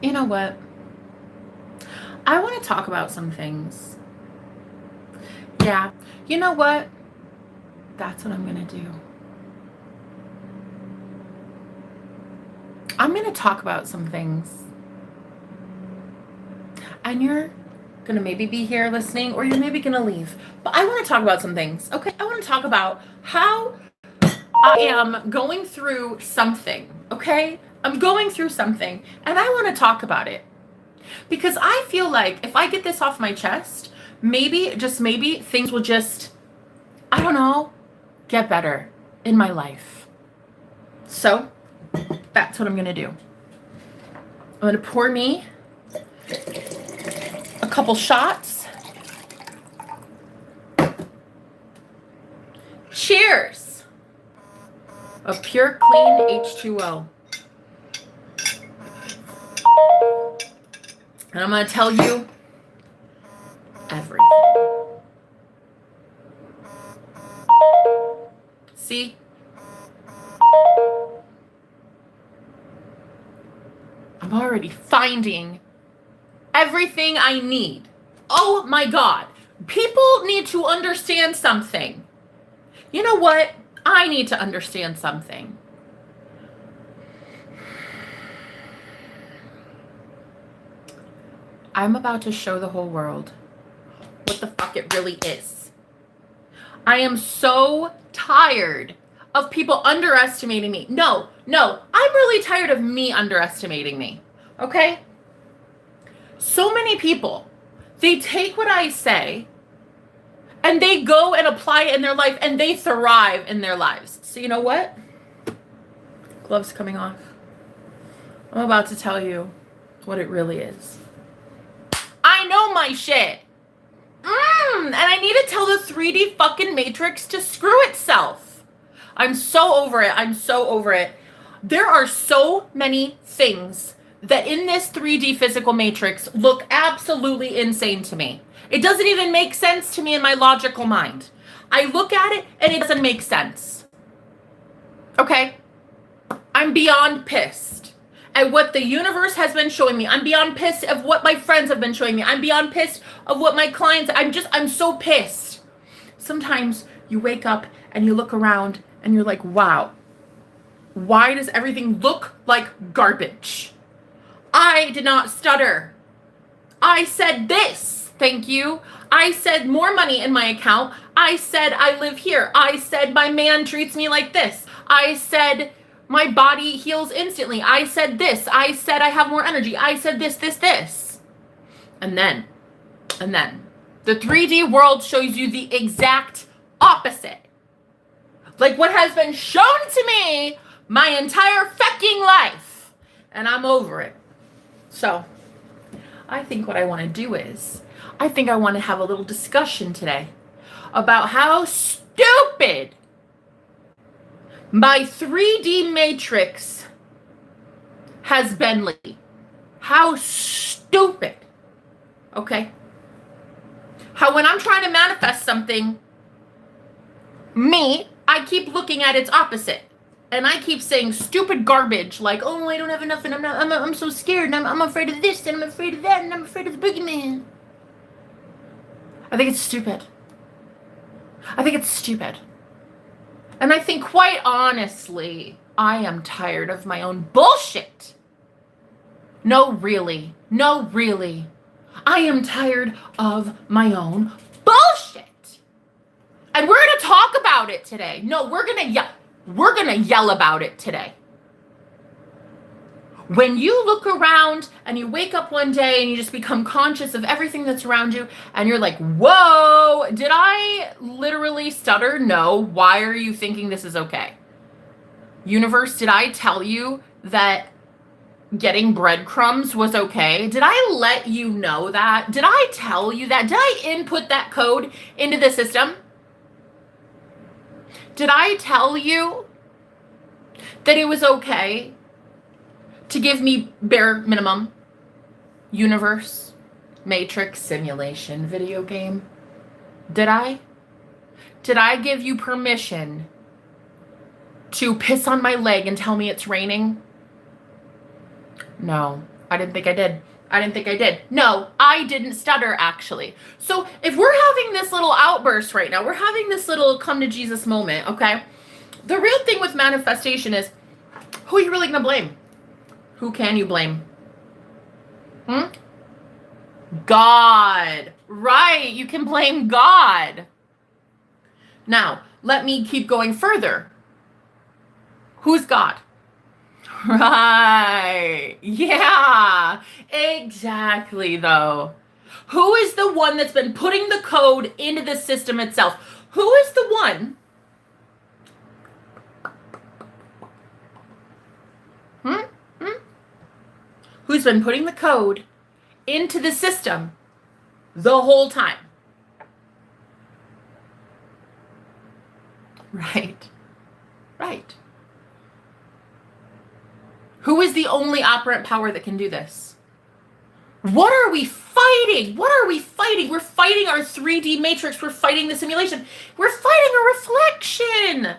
You know what? I want to talk about some things. Yeah. You know what? That's what I'm going to do. I'm going to talk about some things. And you're going to maybe be here listening, or you're maybe going to leave. But I want to talk about some things, okay? I want to talk about how I am going through something, okay? I'm going through something, and I want to talk about it. Because I feel like if I get this off my chest, maybe, just maybe, things will just, I don't know, get better in my life. So, that's what I'm going to do. I'm going to pour me a couple shots. Cheers! Of pure, clean H2O. And I'm going to tell you everything. See? I'm already finding everything I need. Oh my God. People need to understand something. You know what? I need to understand something. I'm about to show the whole world what the fuck it really is. I am so tired of people underestimating me. No, I'm really tired of me underestimating me. Okay? So many people, they take what I say and they go and apply it in their life and they thrive in their lives. So you know what? Gloves coming off. I'm about to tell you what it really is. I know my shit. And I need to tell the 3D fucking matrix to screw itself. I'm so over it. I'm so over it. There are so many things that in this 3D physical matrix look absolutely insane to me. It doesn't even make sense to me in my logical mind. I look at it and it doesn't make sense. Okay? I'm beyond pissed at what the universe has been showing me. I'm beyond pissed of what my friends have been showing me. I'm beyond pissed of what my clients, I'm so pissed. Sometimes you wake up and you look around and you're like, wow, why does everything look like garbage? I did not stutter. I said this, thank you. I said more money in my account. I said I live here. I said my man treats me like this. I said my body heals instantly. I said this. I said I have more energy. I said this. And then, the 3D world shows you the exact opposite. Like what has been shown to me my entire fucking life. And I'm over it. So, I think what I want to do is, I think I want to have a little discussion today about how stupid my 3D matrix has been lately. How stupid. Okay? How when I'm trying to manifest something, I keep looking at its opposite. And I keep saying stupid garbage like, oh, I don't have enough and I'm so scared and I'm afraid of this and I'm afraid of that and I'm afraid of the boogeyman. I think it's stupid. And I think quite honestly, I am tired of my own bullshit. No, really. I am tired of my own bullshit. And we're going to talk about it today. No, we're going to yell about it today. When you look around and you wake up one day and you just become conscious of everything that's around you and you're like, whoa, did I literally stutter? No. Why are you thinking this is okay? Universe, did I tell you that getting breadcrumbs was okay? Did I let you know that? Did I tell you that? Did I input that code into the system? Did I tell you that it was okay to give me bare minimum universe, matrix, simulation, video game? Did I? Did I give you permission to piss on my leg and tell me it's raining? No. I didn't think I did. I didn't think I did. No, I didn't stutter, actually. So if we're having this little outburst right now, we're having this little come to Jesus moment, okay? The real thing with manifestation is, who are you really going to blame? Who can you blame? God. Right. You can blame God. Now, let me keep going further. Who's God? Right. Yeah. Exactly, though. Who is the one that's been putting the code into the system itself? Who is the one? Who's been putting the code into the system the whole time? Right. Right. Who is the only operant power that can do this? What are we fighting? What are we fighting? We're fighting our 3D matrix. We're fighting the simulation. We're fighting a reflection.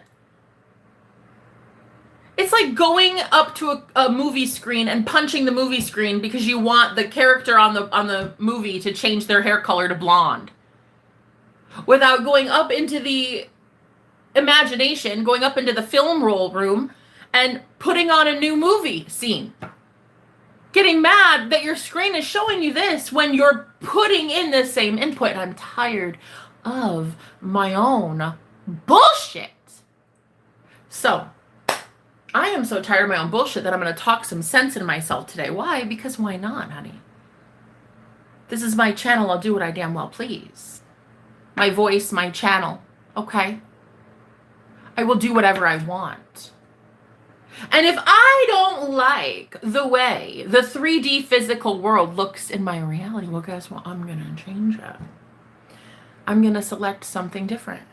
It's like going up to a movie screen and punching the movie screen because you want the character on the movie to change their hair color to blonde. Without going up into the imagination, going up into the film roll room and putting on a new movie scene. Getting mad that your screen is showing you this when you're putting in the same input. I'm tired of my own bullshit. So, I am so tired of my own bullshit that I'm going to talk some sense into myself today. Why? Because why not, honey? This is my channel. I'll do what I damn well please. My voice, my channel. Okay? I will do whatever I want. And if I don't like the way the 3D physical world looks in my reality, well, guess what? I'm going to change it. I'm going to select something different.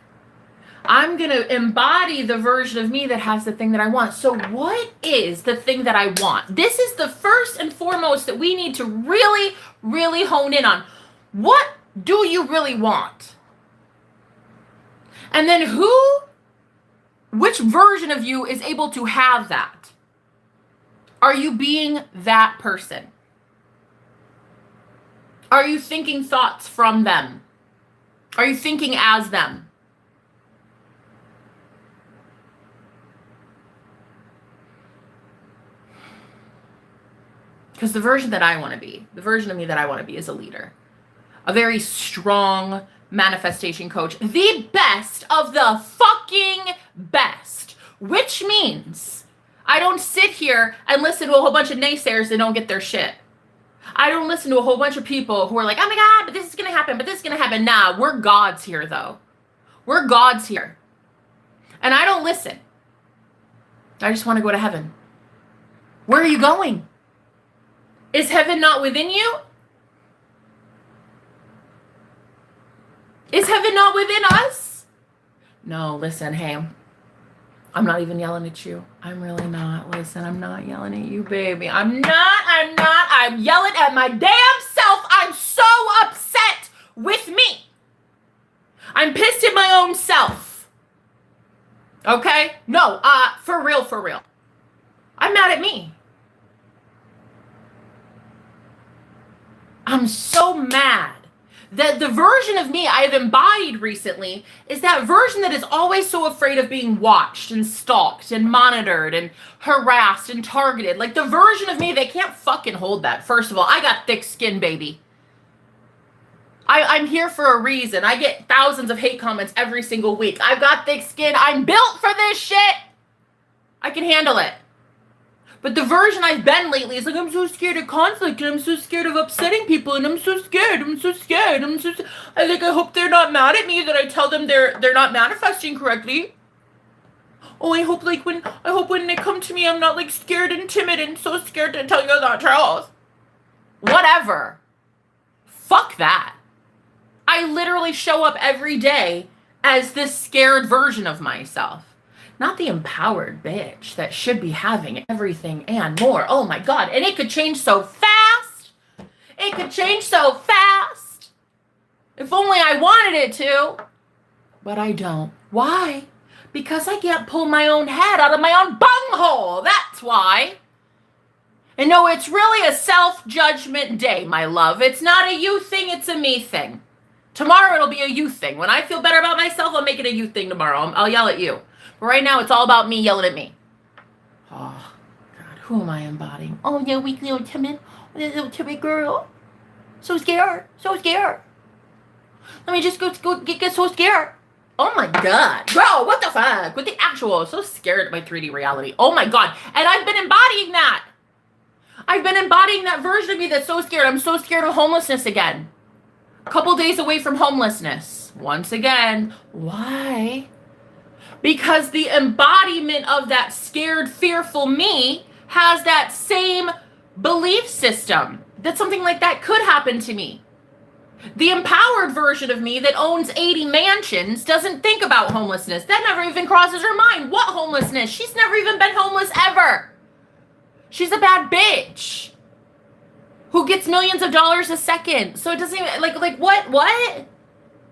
I'm going to embody the version of me that has the thing that I want. So what is the thing that I want? This is the first and foremost that we need to really, really hone in on. What do you really want? And then which version of you is able to have that? Are you being that person? Are you thinking thoughts from them? Are you thinking as them? Because the version that I want to be, the version of me that I want to be is a leader. A very strong manifestation coach. The best of the fucking best. Which means I don't sit here and listen to a whole bunch of naysayers that don't get their shit. I don't listen to a whole bunch of people who are like, oh my God, but this is going to happen, but this is going to happen. Nah, we're gods here, though. We're gods here. And I don't listen. I just want to go to heaven. Where are you going? Is heaven not within you? Is heaven not within us? No, listen, hey, I'm not even yelling at you. I'm really not. Listen, I'm not yelling at you, baby. I'm yelling at my damn self. I'm so upset with me. I'm pissed at my own self. Okay? No, for real. I'm mad at me. I'm so mad that the version of me I've embodied recently is that version that is always so afraid of being watched and stalked and monitored and harassed and targeted. Like the version of me, they can't fucking hold that. First of all, I got thick skin, baby. I'm here for a reason. I get thousands of hate comments every single week. I've got thick skin. I'm built for this shit. I can handle it. But the version I've been lately is like, I'm so scared of conflict, and I'm so scared of upsetting people, and I'm so scared. I hope they're not mad at me that I tell them they're not manifesting correctly. Oh, I hope when they come to me, I'm not like scared and timid and so scared to tell you the truth. Whatever. Fuck that. I literally show up every day as this scared version of myself. Not the empowered bitch that should be having everything and more. Oh my God. And it could change so fast. It could change so fast. If only I wanted it to. But I don't. Why? Because I can't pull my own head out of my own bunghole. That's why. And no, it's really a self-judgment day, my love. It's not a you thing, it's a me thing. Tomorrow it'll be a you thing. When I feel better about myself, I'll make it a you thing tomorrow. I'll yell at you. But right now, it's all about me yelling at me. Oh, God, who am I embodying? Oh, yeah, weak little timid girl. So scared. Let me just go get so scared. Oh my God. Bro, what the fuck? With the actual, so scared of my 3D reality. Oh my God. And I've been embodying that. I've been embodying that version of me that's so scared. I'm so scared of homelessness again. A couple days away from homelessness. Once again. Why? Because the embodiment of that scared, fearful me has that same belief system that something like that could happen to me. The empowered version of me that owns 80 mansions doesn't think about homelessness. That never even crosses her mind. What homelessness? She's never even been homeless ever. She's a bad bitch who gets millions of dollars a second. So it doesn't even, like what?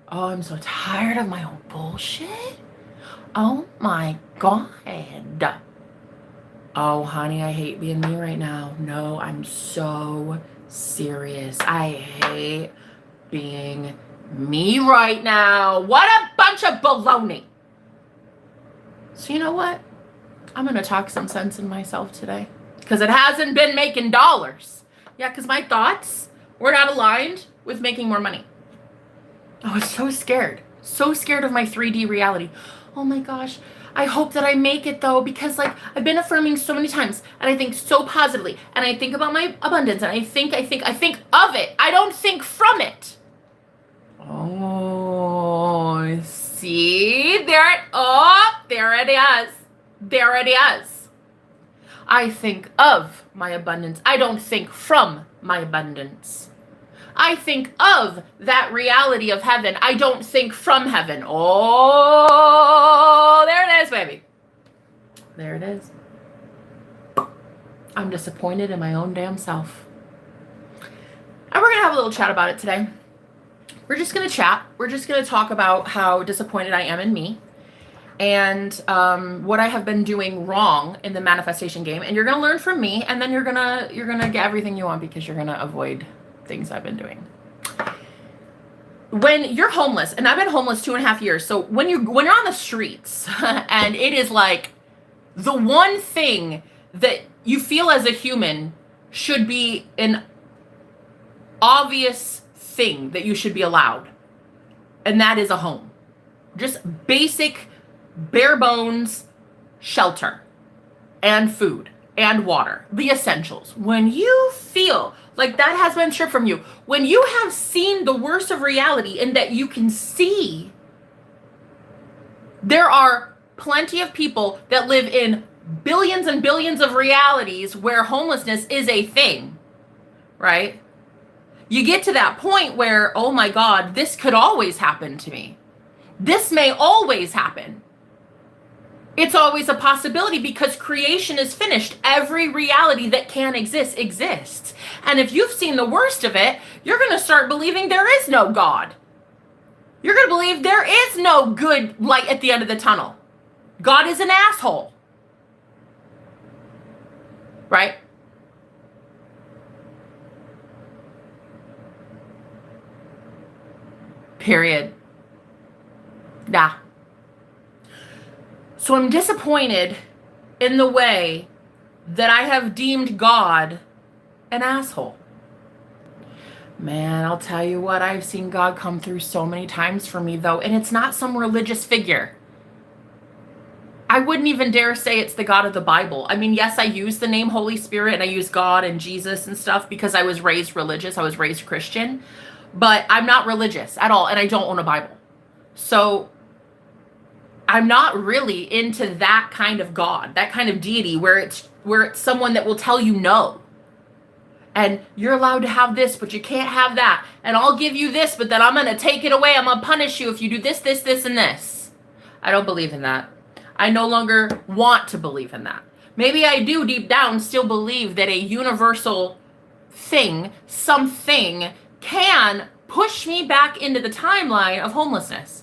Oh, I'm so tired of my own bullshit. Oh my God. Oh, honey, I hate being me right now. No, I'm so serious. I hate being me right now. What a bunch of baloney. So you know what? I'm going to talk some sense in myself today because it hasn't been making dollars. Yeah, because my thoughts were not aligned with making more money. I was so scared of my 3D reality. Oh my gosh. I hope that I make it though, because like I've been affirming so many times and I think so positively and I think about my abundance and I think of it. I don't think from it. Oh, see, there it is. I think of my abundance. I don't think from my abundance. I think of that reality of heaven. I don't think from heaven. Oh, there it is, baby. There it is. I'm disappointed in my own damn self. And we're going to have a little chat about it today. We're just going to chat. We're just going to talk about how disappointed I am in me and what I have been doing wrong in the manifestation game. And you're going to learn from me, and then you're going to get everything you want because you're going to avoid things I've been doing. When you're homeless, and I've been homeless 2.5 years, so when you're on the streets and it is like the one thing that you feel as a human should be an obvious thing that you should be allowed, and that is a home. Just basic, bare bones shelter and food and water, the essentials. When you feel like that has been stripped from you, when you have seen the worst of reality and that you can see there are plenty of people that live in billions and billions of realities where homelessness is a thing, right? You get to that point where, oh my God, this could always happen to me. This may always happen. It's always a possibility because creation is finished. Every reality that can exist exists. And if you've seen the worst of it, you're going to start believing there is no God. You're going to believe there is no good light at the end of the tunnel. God is an asshole. Right? Period. Nah. So I'm disappointed in the way that I have deemed God an asshole. Man, I'll tell you what, I've seen God come through so many times for me though, and it's not some religious figure. I wouldn't even dare say it's the God of the Bible. I mean, yes, I use the name Holy Spirit and I use God and Jesus and stuff because I was raised religious. I was raised Christian, but I'm not religious at all and I don't own a Bible. So I'm not really into that kind of God, that kind of deity where it's someone that will tell you no. And you're allowed to have this, but you can't have that. And I'll give you this, but then I'm going to take it away. I'm going to punish you if you do this, this, this, and this. I don't believe in that. I no longer want to believe in that. Maybe I do deep down still believe that a universal thing, something, can push me back into the timeline of homelessness.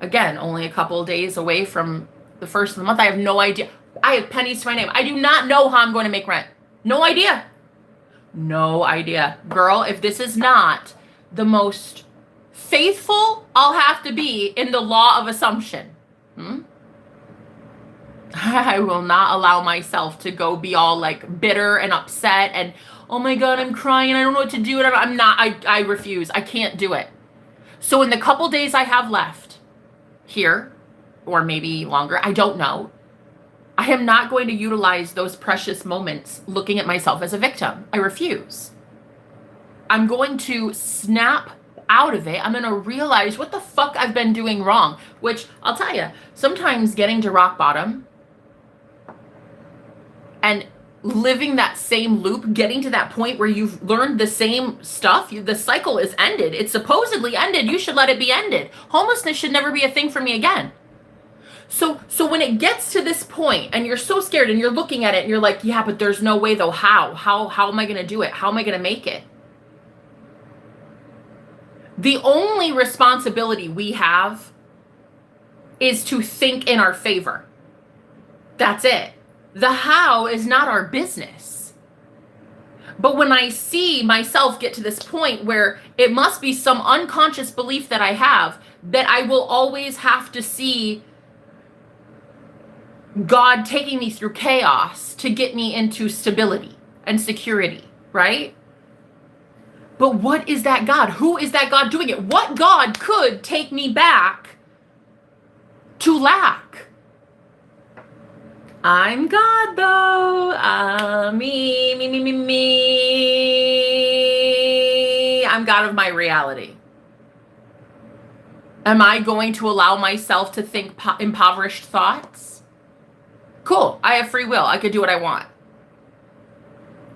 Again, only a couple of days away from the first of the month. I have no idea. I have pennies to my name. I do not know how I'm going to make rent. No idea. No idea. Girl, if this is not the most faithful I'll have to be in the law of assumption. I will not allow myself to go be all like bitter and upset and, oh my God, I'm crying. I don't know what to do. And I refuse. I can't do it. So in the couple days I have left here, or maybe longer, I don't know, I am not going to utilize those precious moments looking at myself as a victim. I refuse. I'm going to snap out of it. I'm going to realize what the fuck I've been doing wrong, which I'll tell you, sometimes getting to rock bottom and living that same loop, getting to that point where you've learned the same stuff, the cycle is ended. It's supposedly ended. You should let it be ended. Homelessness should never be a thing for me again. So when it gets to this point and you're so scared and you're looking at it and you're like, yeah, but there's no way though. How am I going to do it? How am I going to make it? The only responsibility we have is to think in our favor. That's it. The how is not our business. But when I see myself get to this point where it must be some unconscious belief that I have, that I will always have to see God taking me through chaos to get me into stability and security, right? But what is that God? Who is that God doing it? What God could take me back to lack? I'm God though. Me. I'm God of my reality. Am I going to allow myself to think impoverished thoughts? Cool. I have free will. I could do what I want.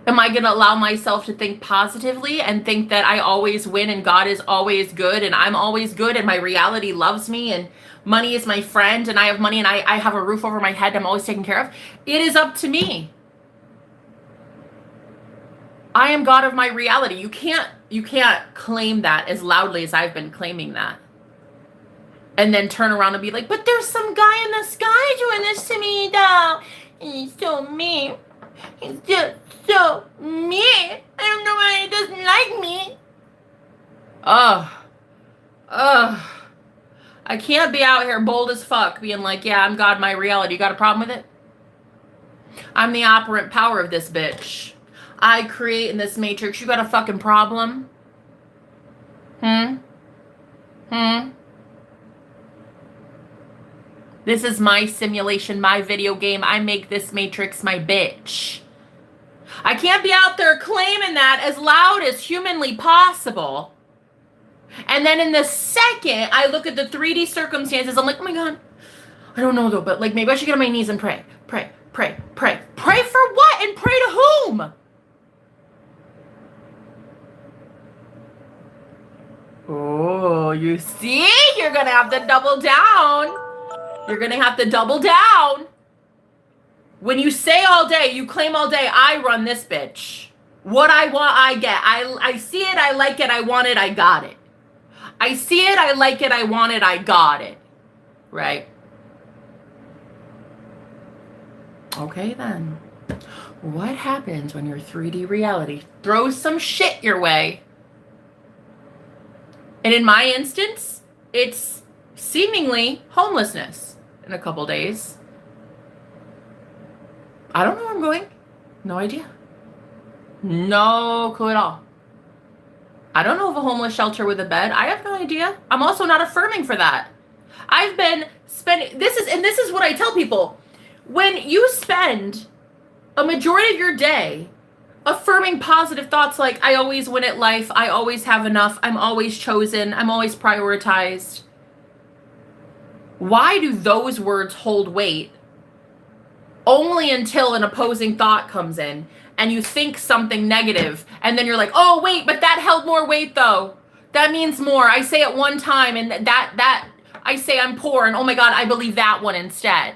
Am I going to allow myself to think positively and think that I always win and God is always good and I'm always good and my reality loves me and money is my friend and I have money and I have a roof over my head I'm always taken care of? It is up to me. I am God of my reality. You can't claim that as loudly as I've been claiming that. And then turn around and be like, but there's some guy in the sky doing this to me, though. He's so mean. He's just so mean. I don't know why he doesn't like me. I can't be out here bold as fuck being like, yeah, I'm God, my reality. You got a problem with it? I'm the operant power of this bitch. I create in this matrix. You got a fucking problem? This is my simulation, my video game. I make this matrix my bitch. I can't be out there claiming that as loud as humanly possible. And then in the second I look at the 3D circumstances, I'm like, oh my God, I don't know though, but like maybe I should get on my knees and pray. Pray for what? And pray to whom? Oh, you see? You're going to have to double down. You're going to have to double down. When you say all day, you claim all day, I run this bitch. What I want, I get. I see it, I like it, I want it, I got it. I see it, I like it, I want it, I got it. Right? Okay then. What happens when your 3D reality throws some shit your way? And in my instance, it's seemingly homelessness in a couple days. I don't know where I'm going. No idea. No clue at all. I don't know of a homeless shelter with a bed. I have no idea. I'm also not affirming for that. I've been spending, this is what I tell people. When you spend a majority of your day affirming positive thoughts like, I always win at life, I always have enough, I'm always chosen, I'm always prioritized. Why do those words hold weight only until an opposing thought comes in and you think something negative and then you're like, oh wait, but that held more weight though. That means more. I say it one time and that I say I'm poor and oh my God, I believe that one instead.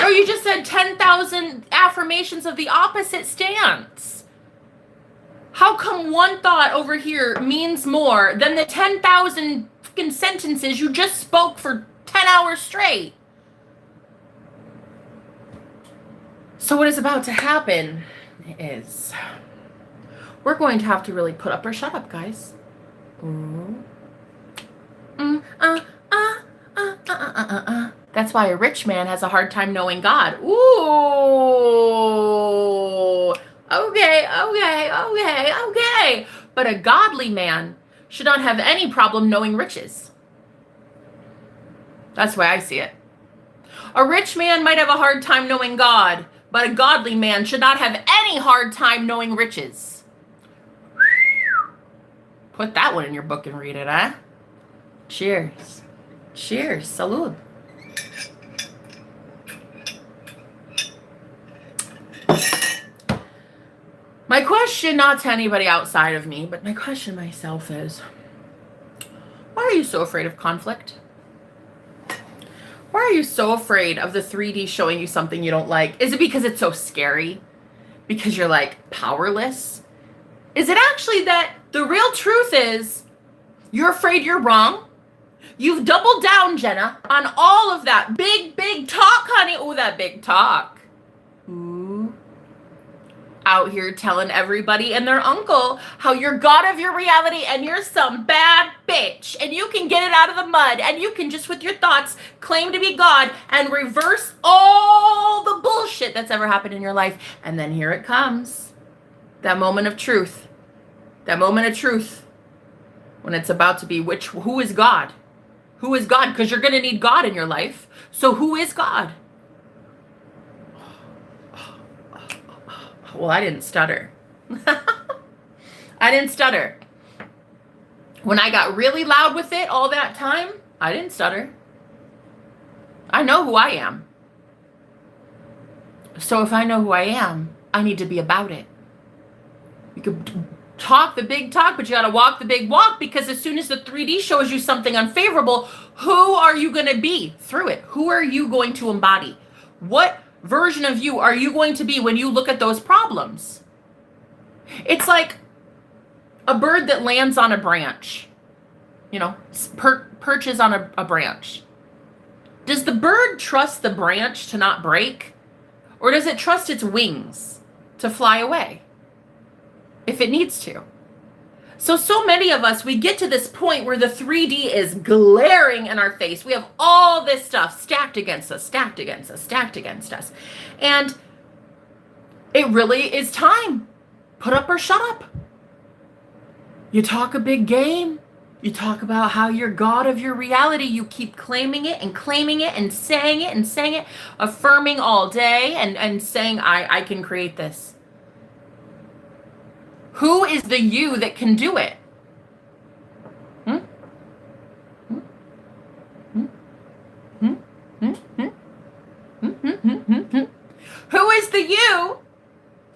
Or you just said 10,000 affirmations of the opposite stance. How come one thought over here means more than the 10,000 fucking sentences you just spoke for 10 hours straight? So what is about to happen is we're going to have to really put up or shut up, guys. Ooh. That's why a rich man has a hard time knowing God. Ooh. Okay. But a godly man should not have any problem knowing riches. That's the way I see it. A rich man might have a hard time knowing God, but a godly man should not have any hard time knowing riches. Put that one in your book and read it, huh? Cheers. Cheers. Salud. My question, not to anybody outside of me, but my question myself is, why are you so afraid of conflict? Why are you so afraid of the 3D showing you something you don't like? Is it because it's so scary? Because you're like powerless? Is it actually that the real truth is you're afraid you're wrong? You've doubled down, Jenna, on all of that big talk, honey. Oh, that big talk. Ooh. Out here telling everybody and their uncle how you're God of your reality and you're some bad bitch and you can get it out of the mud and you can just with your thoughts claim to be God and reverse all the bullshit that's ever happened in your life. And then here it comes. That moment of truth. That moment of truth. When it's about to be who is God? Who is God? Because you're going to need God in your life. So who is God? Well, I didn't stutter. I didn't stutter. When I got really loud with it all that time, I didn't stutter. I know who I am. So if I know who I am, I need to be about it. You could talk the big talk, but you got to walk the big walk, because as soon as the 3D shows you something unfavorable, who are you going to be through it? Who are you going to embody? What version of you are you going to be when you look at those problems? It's like a bird that lands on a branch, perches on a branch. Does the bird trust the branch to not break? Or does it trust its wings to fly away if it needs to? So many of us, we get to this point where the 3D is glaring in our face. We have all this stuff stacked against us. And it really is time. Put up or shut up. You talk a big game. You talk about how you're God of your reality. You keep claiming it and saying it, affirming all day and saying, I can create this. Who is the you that can do it? Who is the you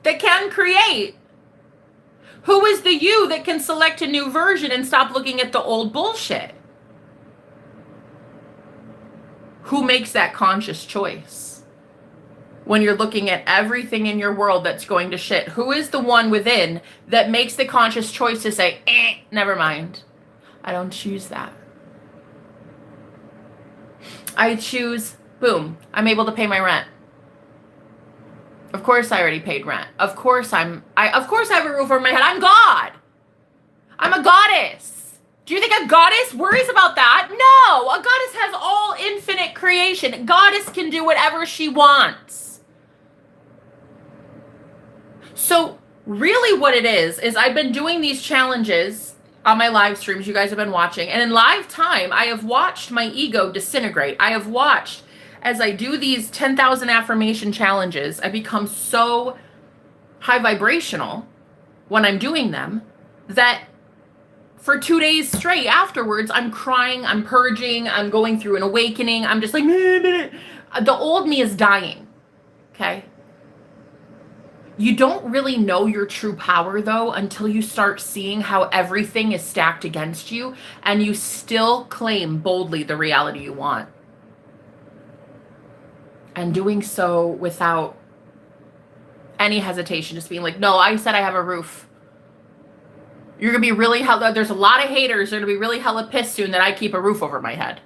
that can create? Who is the you that can select a new version and stop looking at the old bullshit? Who makes that conscious choice? When you're looking at everything in your world that's going to shit, who is the one within that makes the conscious choice to say, never mind. I don't choose that. I choose, boom, I'm able to pay my rent. Of course I already paid rent. Of course I have a roof over my head. I'm God. I'm a goddess. Do you think a goddess worries about that? No, a goddess has all infinite creation. A goddess can do whatever she wants. So really what it is I've been doing these challenges on my live streams you guys have been watching. And in live time, I have watched my ego disintegrate. I have watched as I do these 10,000 affirmation challenges, I become so high vibrational when I'm doing them that for 2 days straight afterwards, I'm crying, I'm purging, I'm going through an awakening. I'm just like, the old me is dying. Okay. You don't really know your true power, though, until you start seeing how everything is stacked against you and you still claim boldly the reality you want. And doing so without any hesitation, just being like, no, I said I have a roof. You're going to be really hella, there's a lot of haters. They're going to be really hella pissed soon that I keep a roof over my head.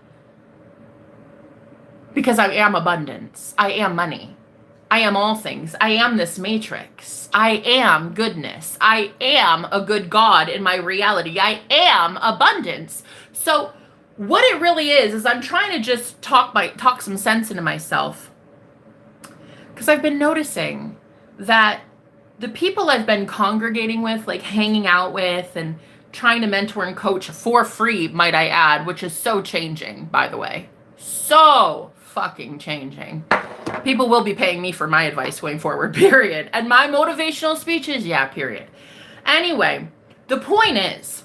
Because I am abundance. I am money. I am all things. I am this matrix. I am goodness. I am a good God in my reality. I am abundance. So what it really is I'm trying to just talk some sense into myself. Because I've been noticing that the people I've been congregating with, like hanging out with and trying to mentor and coach for free, might I add, which is so changing, by the way. So fucking changing. People will be paying me for my advice going forward, period. And my motivational speeches, yeah, period. Anyway, the point is,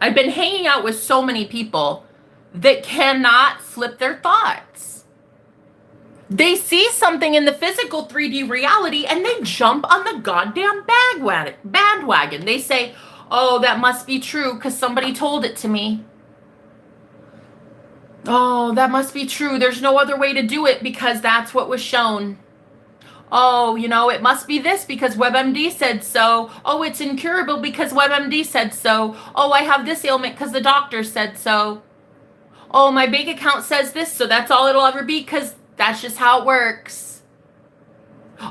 I've been hanging out with so many people that cannot flip their thoughts. They see something in the physical 3D reality and they jump on the goddamn bandwagon. They say, oh, that must be true because somebody told it to me. Oh, that must be true. There's no other way to do it because that's what was shown. Oh, you know, it must be this because WebMD said so. Oh, it's incurable because WebMD said so. Oh, I have this ailment because the doctor said so. Oh, my bank account says this, so that's all it'll ever be because that's just how it works.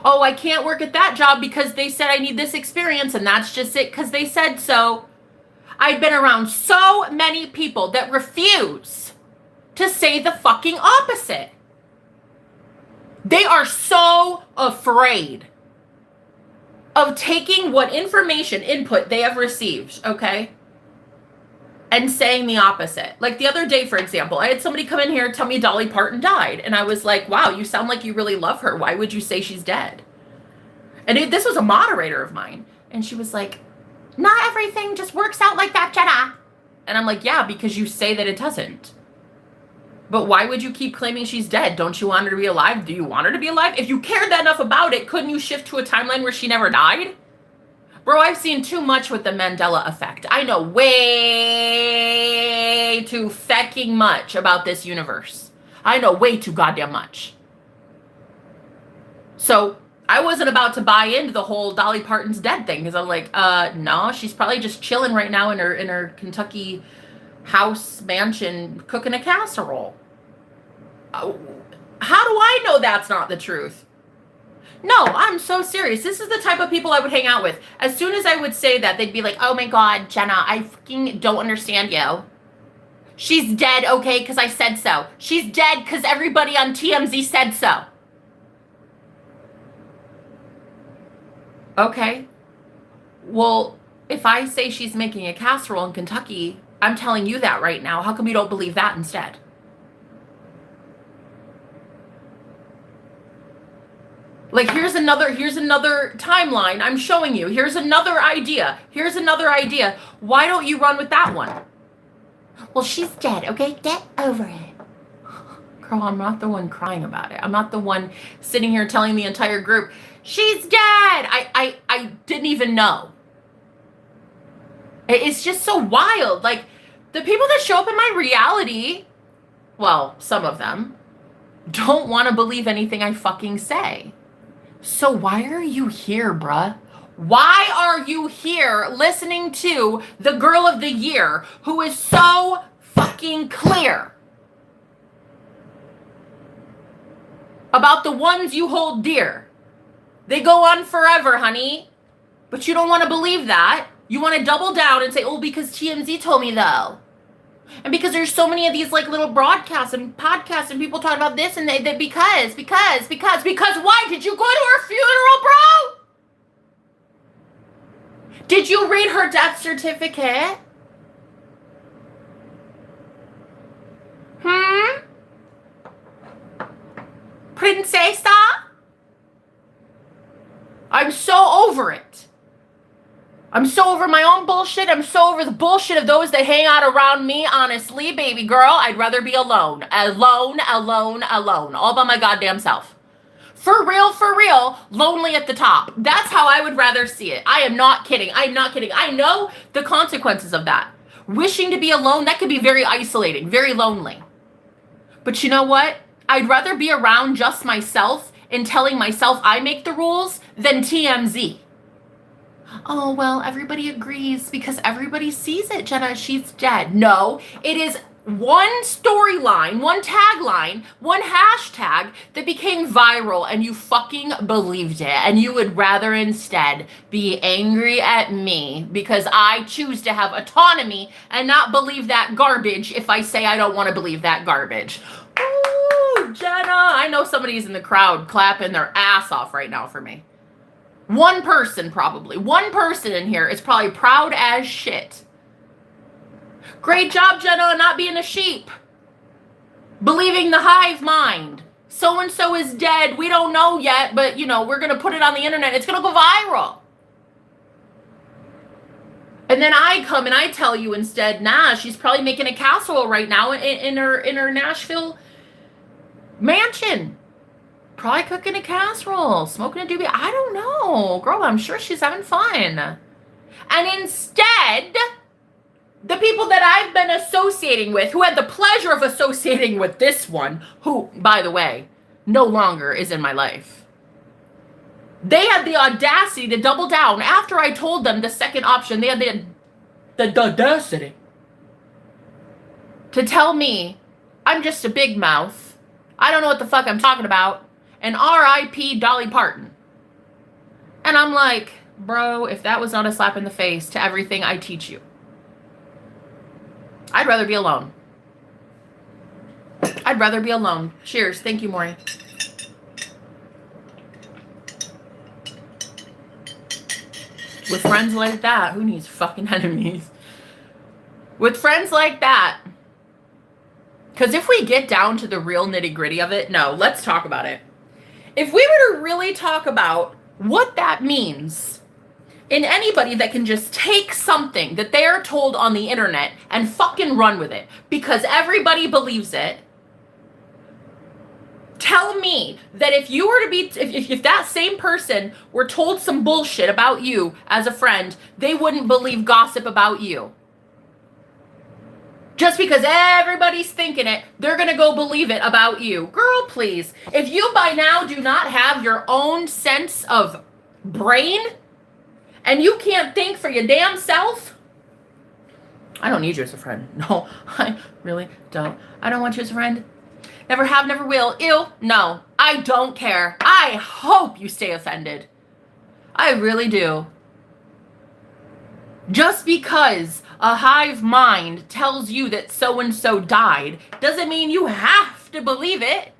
Oh, I can't work at that job because they said I need this experience and that's just it because they said so. I've been around so many people that refuse to say the fucking opposite. They are so afraid of taking what information input they have received, okay, and saying the opposite. Like the other day, for example, I had somebody come in here and tell me Dolly Parton died. And I was like, wow, you sound like you really love her. Why would you say she's dead? And this was a moderator of mine. And she was like, not everything just works out like that, Jenna. And I'm like, yeah, because you say that it doesn't. But why would you keep claiming she's dead? Don't you want her to be alive? Do you want her to be alive? If you cared that enough about it, couldn't you shift to a timeline where she never died? Bro, I've seen too much with the Mandela effect. I know way too fecking much about this universe. I know way too goddamn much. So I wasn't about to buy into the whole Dolly Parton's dead thing because I'm like, no, she's probably just chilling right now in her Kentucky house mansion cooking a casserole. How do I know that's not the truth? No, I'm so serious. This is the type of people I would hang out with. As soon as I would say that, they'd be like, oh my God, Jenna, I fucking don't understand you. She's dead, okay, because I said so. She's dead because everybody on TMZ said so. Okay. Well, if I say she's making a casserole in Kentucky, I'm telling you that right now. How come you don't believe that instead? Like, here's another timeline I'm showing you. Here's another idea. Why don't you run with that one? Well, she's dead, okay? Get over it. Girl, I'm not the one crying about it. I'm not the one sitting here telling the entire group, she's dead. I didn't even know. It's just so wild. Like, the people that show up in my reality, well, some of them, don't want to believe anything I fucking say. So why are you here, bruh? Why are you here listening to the girl of the year who is so fucking clear about the ones you hold dear? They go on forever, honey. But you don't want to believe that. You want to double down and say, oh, because TMZ told me though. And because there's so many of these like little broadcasts and podcasts and people talking about this and they because why? Did you go to her funeral, bro? Did you read her death certificate? Princesa? I'm so over it. I'm so over my own bullshit. I'm so over the bullshit of those that hang out around me. Honestly, baby girl, I'd rather be alone. Alone, all by my goddamn self. For real, lonely at the top. That's how I would rather see it. I am not kidding. I know the consequences of that. Wishing to be alone, that could be very isolating, very lonely. But you know what? I'd rather be around just myself and telling myself I make the rules than TMZ. Oh, well, everybody agrees because everybody sees it, Jenna. She's dead. No, it is one storyline, one tagline, one hashtag that became viral and you fucking believed it. And you would rather instead be angry at me because I choose to have autonomy and not believe that garbage if I say I don't want to believe that garbage. Ooh, Jenna, I know somebody's in the crowd clapping their ass off right now for me. One person probably. One person in here is probably proud as shit. Great job, Jenna, not being a sheep. Believing the hive mind. So-and-so is dead. We don't know yet, but, you know, we're going to put it on the internet. It's going to go viral. And then I come and I tell you instead, nah, she's probably making a casserole right now in her Nashville mansion. Probably cooking a casserole, smoking a doobie. I don't know. Girl, I'm sure she's having fun. And instead, the people that I've been associating with, who had the pleasure of associating with this one, who, by the way, no longer is in my life. They had the audacity to double down after I told them the second option. They had the audacity to tell me I'm just a big mouth. I don't know what the fuck I'm talking about. And R.I.P. Dolly Parton. And I'm like, bro, if that was not a slap in the face to everything I teach you, I'd rather be alone. I'd rather be alone. Cheers. Thank you, Maury. With friends like that, who needs fucking enemies? With friends like that. Because if we get down to the real nitty-gritty of it, no, let's talk about it. If we were to really talk about what that means in anybody that can just take something that they are told on the internet and fucking run with it because everybody believes it. Tell me that if you were to be, if that same person were told some bullshit about you as a friend, they wouldn't believe gossip about you. Just because everybody's thinking it, they're going to go believe it about you. Girl, please. If you by now do not have your own sense of brain, and you can't think for your damn self, I don't need you as a friend. No, I really don't. I don't want you as a friend. Never have, never will. Ew. No, I don't care. I hope you stay offended. I really do. Just because a hive mind tells you that so-and-so died doesn't mean you have to believe it.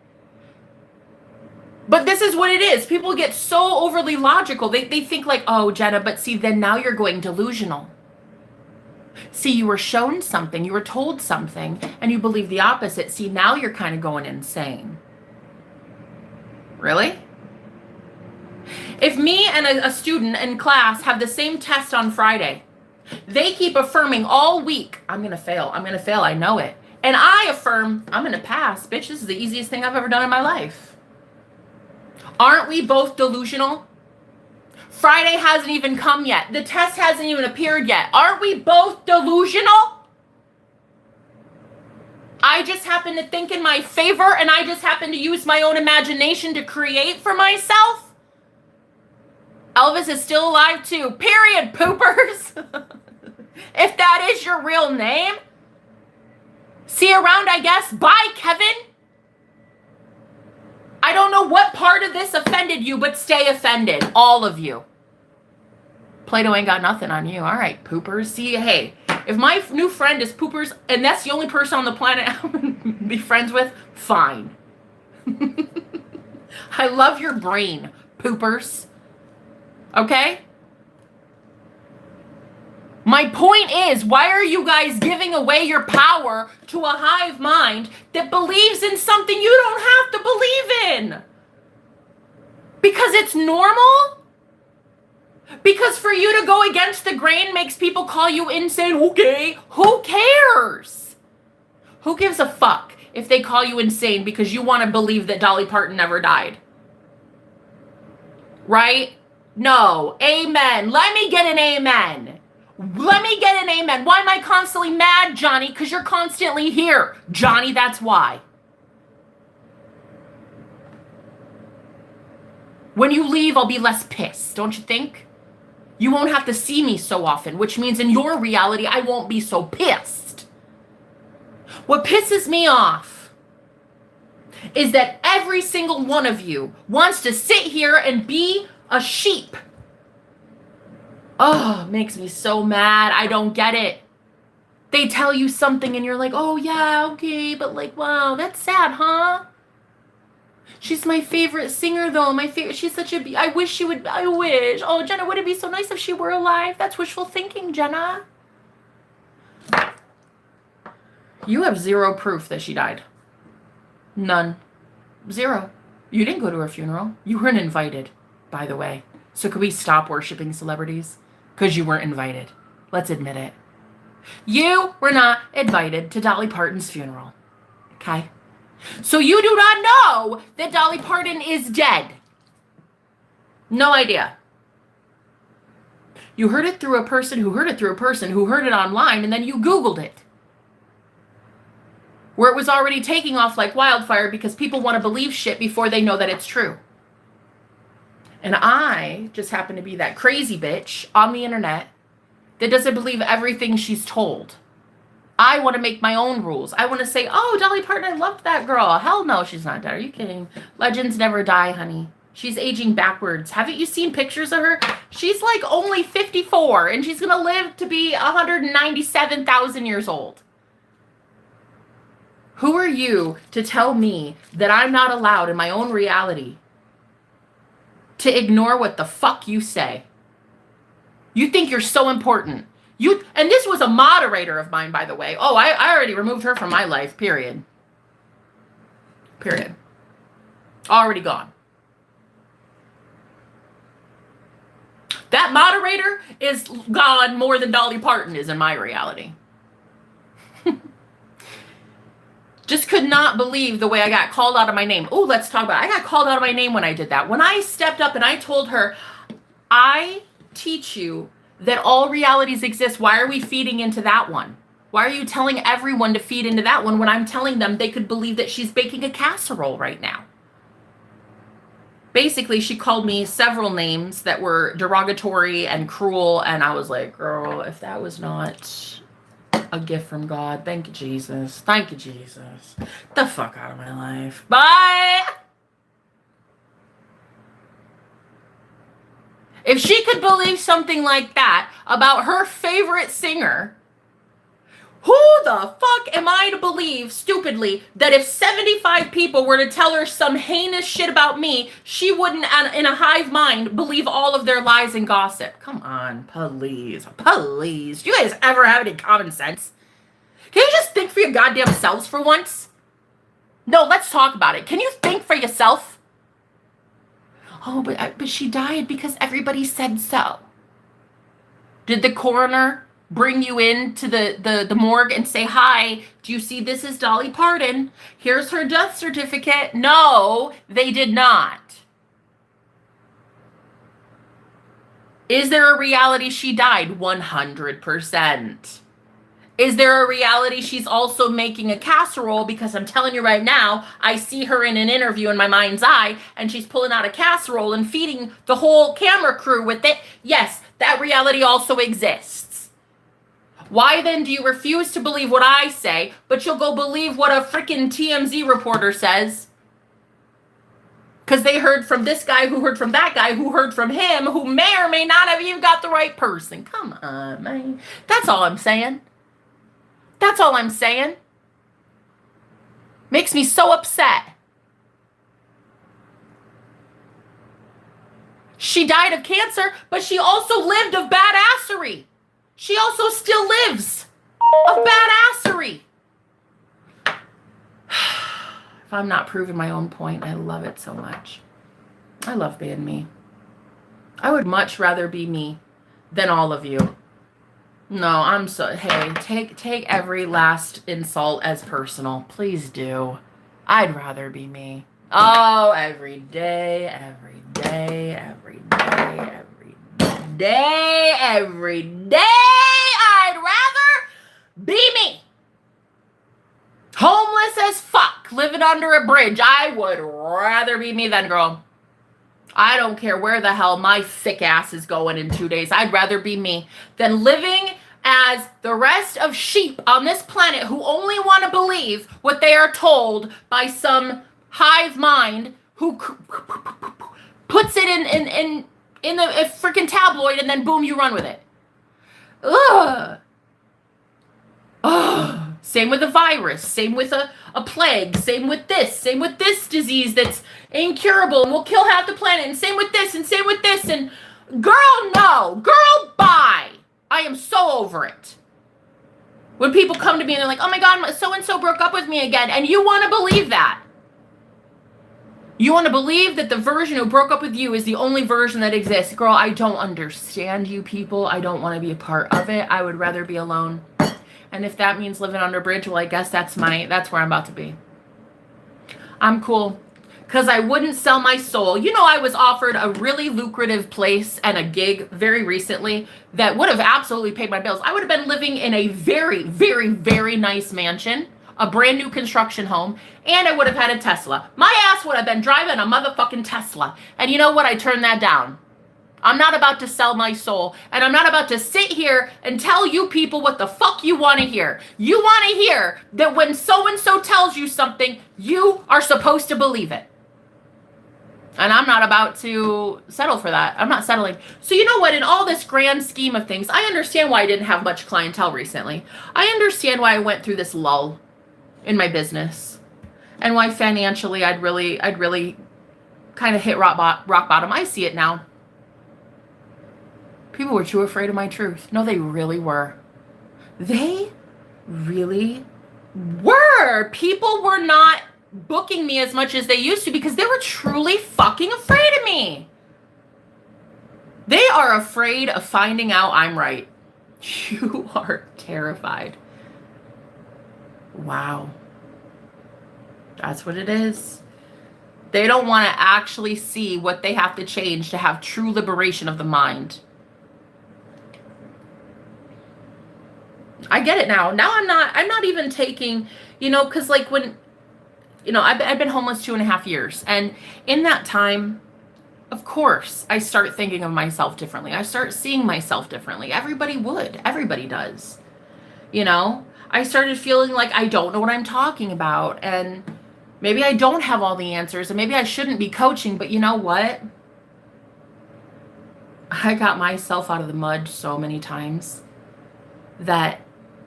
But this is what it is. People get so overly logical. They think like, oh, Jenna, but see, then now you're going delusional. See, you were shown something, you were told something, and you believe the opposite. See, now you're kind of going insane. Really? If me and a student in class have the same test on Friday, they keep affirming all week, I'm going to fail, I know it. And I affirm, I'm going to pass. Bitch, this is the easiest thing I've ever done in my life. Aren't we both delusional? Friday hasn't even come yet. The test hasn't even appeared yet. Aren't we both delusional? I just happen to think in my favor and I just happen to use my own imagination to create for myself. Elvis is still alive too. Period, poopers. If that is your real name. See you around, I guess. Bye, Kevin. I don't know what part of this offended you, but stay offended. All of you. Plato ain't got nothing on you. All right, poopers. See, hey, if my new friend is poopers, and that's the only person on the planet I'm going to be friends with, fine. I love your brain, poopers. Okay? My point is, why are you guys giving away your power to a hive mind that believes in something you don't have to believe in? Because it's normal? Because for you to go against the grain makes people call you insane? Okay, who cares? Who gives a fuck if they call you insane because you want to believe that Dolly Parton never died? Right? No. Amen. Let me get an amen. Let me get an amen. Why am I constantly mad, Johnny? Because you're constantly here. Johnny, that's why. When you leave, I'll be less pissed, don't you think? You won't have to see me so often, which means in your reality, I won't be so pissed. What pisses me off is that every single one of you wants to sit here and be a sheep. Oh, it makes me so mad. I don't get it. They tell you something and you're like, oh yeah, okay, but like, wow, that's sad, huh? She's my favorite singer though. She's such a, I wish she would, I wish. Oh, Jenna, would it be so nice if she were alive? That's wishful thinking, Jenna. You have zero proof that she died. None. Zero. You didn't go to her funeral. You weren't invited, by the way. So could we stop worshiping celebrities? Because you weren't invited. Let's admit it. You were not invited to Dolly Parton's funeral. Okay? So you do not know that Dolly Parton is dead. No idea. You heard it through a person who heard it through a person who heard it online, and then you Googled it. Where it was already taking off like wildfire because people want to believe shit before they know that it's true. And I just happen to be that crazy bitch on the internet that doesn't believe everything she's told. I want to make my own rules. I want to say, oh, Dolly Parton, I loved that girl. Hell no, she's not dead. Are you kidding? Legends never die, honey. She's aging backwards. Haven't you seen pictures of her? She's like only 54, and she's going to live to be 197,000 years old. Who are you to tell me that I'm not allowed in my own reality to ignore what the fuck you say? You think you're so important. And this was a moderator of mine, by the way. Oh, I already removed her from my life, period. Period. Already gone. That moderator is gone more than Dolly Parton is in my reality. Just could not believe the way I got called out of my name. Oh, let's talk about it. I got called out of my name when I did that. When I stepped up and I told her, I teach you that all realities exist. Why are we feeding into that one? Why are you telling everyone to feed into that one when I'm telling them they could believe that she's baking a casserole right now? Basically, she called me several names that were derogatory and cruel, and I was like, girl, if that was not a gift from God, thank you, Jesus. Thank you, Jesus. Get the fuck out of my life. Bye! If she could believe something like that about her favorite singer, who the fuck am I to believe, stupidly, that if 75 people were to tell her some heinous shit about me, she wouldn't, in a hive mind, believe all of their lies and gossip? Come on, please. Please. Do you guys ever have any common sense? Can you just think for your goddamn selves for once? No, let's talk about it. Can you think for yourself? Oh, but she died because everybody said so. Did the coroner bring you into the morgue and say, hi, do you see this is Dolly Parton? Here's her death certificate. No, they did not. Is there a reality she died? 100%. Is there a reality she's also making a casserole? Because I'm telling you right now, I see her in an interview in my mind's eye, and she's pulling out a casserole and feeding the whole camera crew with it. Yes, that reality also exists. Why then do you refuse to believe what I say, but you'll go believe what a freaking TMZ reporter says? Because they heard from this guy, who heard from that guy, who heard from him, who may or may not have even got the right person. Come on, man. That's all I'm saying. That's all I'm saying. Makes me so upset. She died of cancer, but she also lived of badassery. She also still lives of badassery. If I'm not proving my own point, I love it so much. I love being me. I would much rather be me than all of you. No, I'm so, hey, take every last insult as personal. Please do. I'd rather be me. Oh, every day, every day, every day, every day, every day, I'd rather be me. Homeless as fuck, living under a bridge. I would rather be me than, girl. I don't care where the hell my thick ass is going in 2 days. I'd rather be me than living as the rest of sheep on this planet who only want to believe what they are told by some hive mind who puts it in the freaking tabloid, and then boom, you run with it. Ugh. Ugh. Same with a virus, same with a plague, same with this disease that's incurable and will kill half the planet, and same with this, and girl, no. Girl, bye. I am so over it. When people come to me and they're like, oh my God, so-and-so broke up with me again, and you want to believe that. You want to believe that the version who broke up with you is the only version that exists. Girl, I don't understand you people. I don't want to be a part of it. I would rather be alone. And if that means living under a bridge, well, I guess that's where I'm about to be. I'm cool. Because I wouldn't sell my soul. You know, I was offered a really lucrative place and a gig very recently that would have absolutely paid my bills. I would have been living in a very, very, very nice mansion, a brand new construction home, and I would have had a Tesla. My ass would have been driving a motherfucking Tesla. And you know what? I turned that down. I'm not about to sell my soul, and I'm not about to sit here and tell you people what the fuck you want to hear. You want to hear that when so-and-so tells you something, you are supposed to believe it. And I'm not about to settle for that. I'm not settling. So you know what? In all this grand scheme of things, I understand why I didn't have much clientele recently. I understand why I went through this lull in my business, and why financially I'd really kind of hit rock bottom. I see it now. People were too afraid of my truth. No, they really were. They really were. People were not booking me as much as they used to because they were truly fucking afraid of me. They are afraid of finding out I'm right. You are terrified. Wow. That's what it is. They don't want to actually see what they have to change to have true liberation of the mind. I get it now. Now I'm not even taking, because like when, I've been homeless 2.5 years. And in that time, of course, I start thinking of myself differently. I start seeing myself differently. Everybody would. Everybody does. I started feeling like I don't know what I'm talking about. And maybe I don't have all the answers. And maybe I shouldn't be coaching. But you know what? I got myself out of the mud so many times that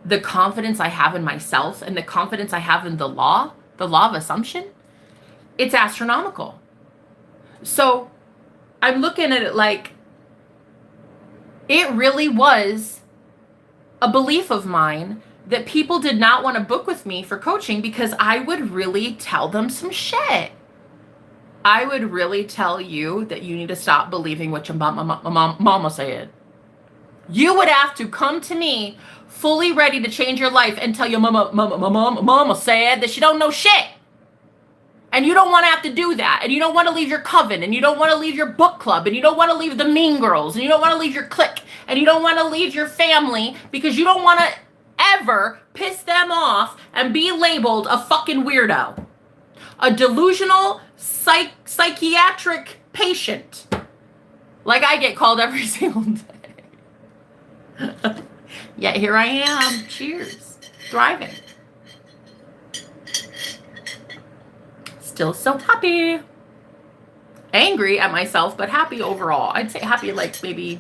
the confidence I have in myself and the confidence I have in the law of assumption, it's astronomical. So I'm looking at it like it really was a belief of mine that people did not want to book with me for coaching because I would really tell them some shit. I would really tell you that you need to stop believing what your mama said. You would have to come to me fully ready to change your life and tell your mama said that she don't know shit. And you don't want to have to do that. And you don't want to leave your coven. And you don't want to leave your book club. And you don't want to leave the mean girls. And you don't want to leave your clique. And you don't want to leave your family because you don't want to ever piss them off and be labeled a fucking weirdo. A delusional psychiatric patient. Like I get called every single day. Yet here I am. Cheers. Thriving. Still so happy. Angry at myself, but happy overall. I'd say happy like maybe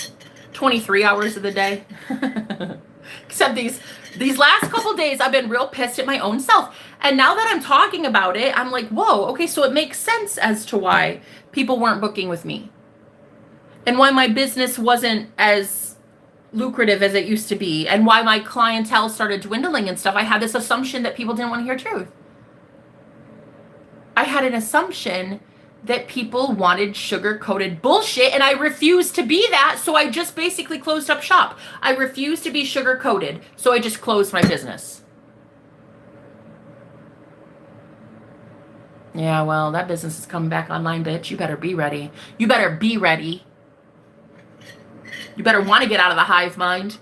23 hours of the day. Except these last couple days, I've been real pissed at my own self. And now that I'm talking about it, I'm like, whoa, okay, so it makes sense as to why people weren't booking with me. And why my business wasn't as lucrative as it used to be, and why my clientele started dwindling and stuff. I had this assumption that people didn't want to hear truth. I had an assumption that people wanted sugar-coated bullshit, and I refused to be that, so I just basically closed up shop. I refused to be sugar-coated, so I just closed my business. Yeah, well, that business is coming back online, bitch. You better be ready. You better be ready. You better want to get out of the hive mind.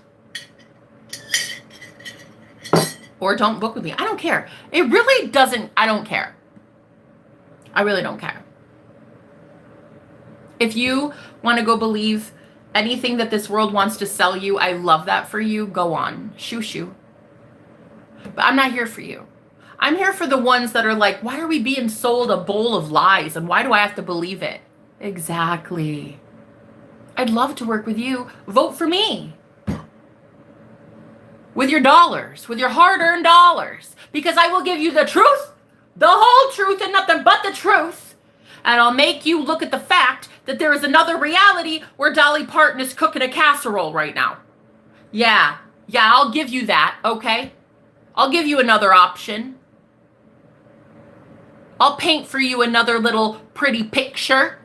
Or don't book with me. I don't care. It really doesn't. I don't care. I really don't care. If you want to go believe Anything that this world wants to sell you, I love that for you. Go on. Shoo shoo. But I'm not here for you. I'm here for the ones that are like, why are we being sold a bowl of lies? And why do I have to believe it? Exactly. I'd love to work with you. Vote for me. With your dollars, with your hard-earned dollars. Because I will give you the truth, the whole truth, and nothing but the truth. And I'll make you look at the fact that there is another reality where Dolly Parton is cooking a casserole right now. Yeah, I'll give you that, okay? I'll give you another option. I'll paint for you another little pretty picture.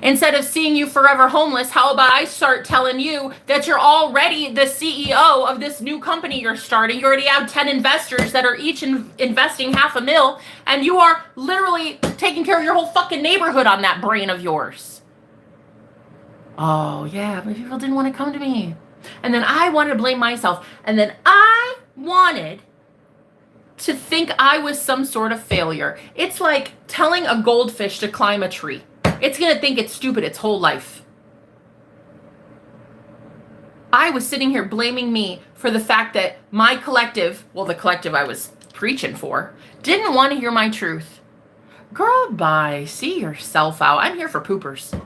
Instead of seeing you forever homeless, how about I start telling you that you're already the CEO of this new company you're starting? You already have 10 investors that are each investing $500,000, and you are literally taking care of your whole fucking neighborhood on that brain of yours. Oh, yeah, but people didn't want to come to me. And then I wanted to blame myself. And then I wanted to think I was some sort of failure. It's like telling a goldfish to climb a tree. It's going to think it's stupid its whole life. I was sitting here blaming me for the fact that my collective, well, the collective I was preaching for, didn't want to hear my truth. Girl, bye. See yourself out. I'm here for poopers.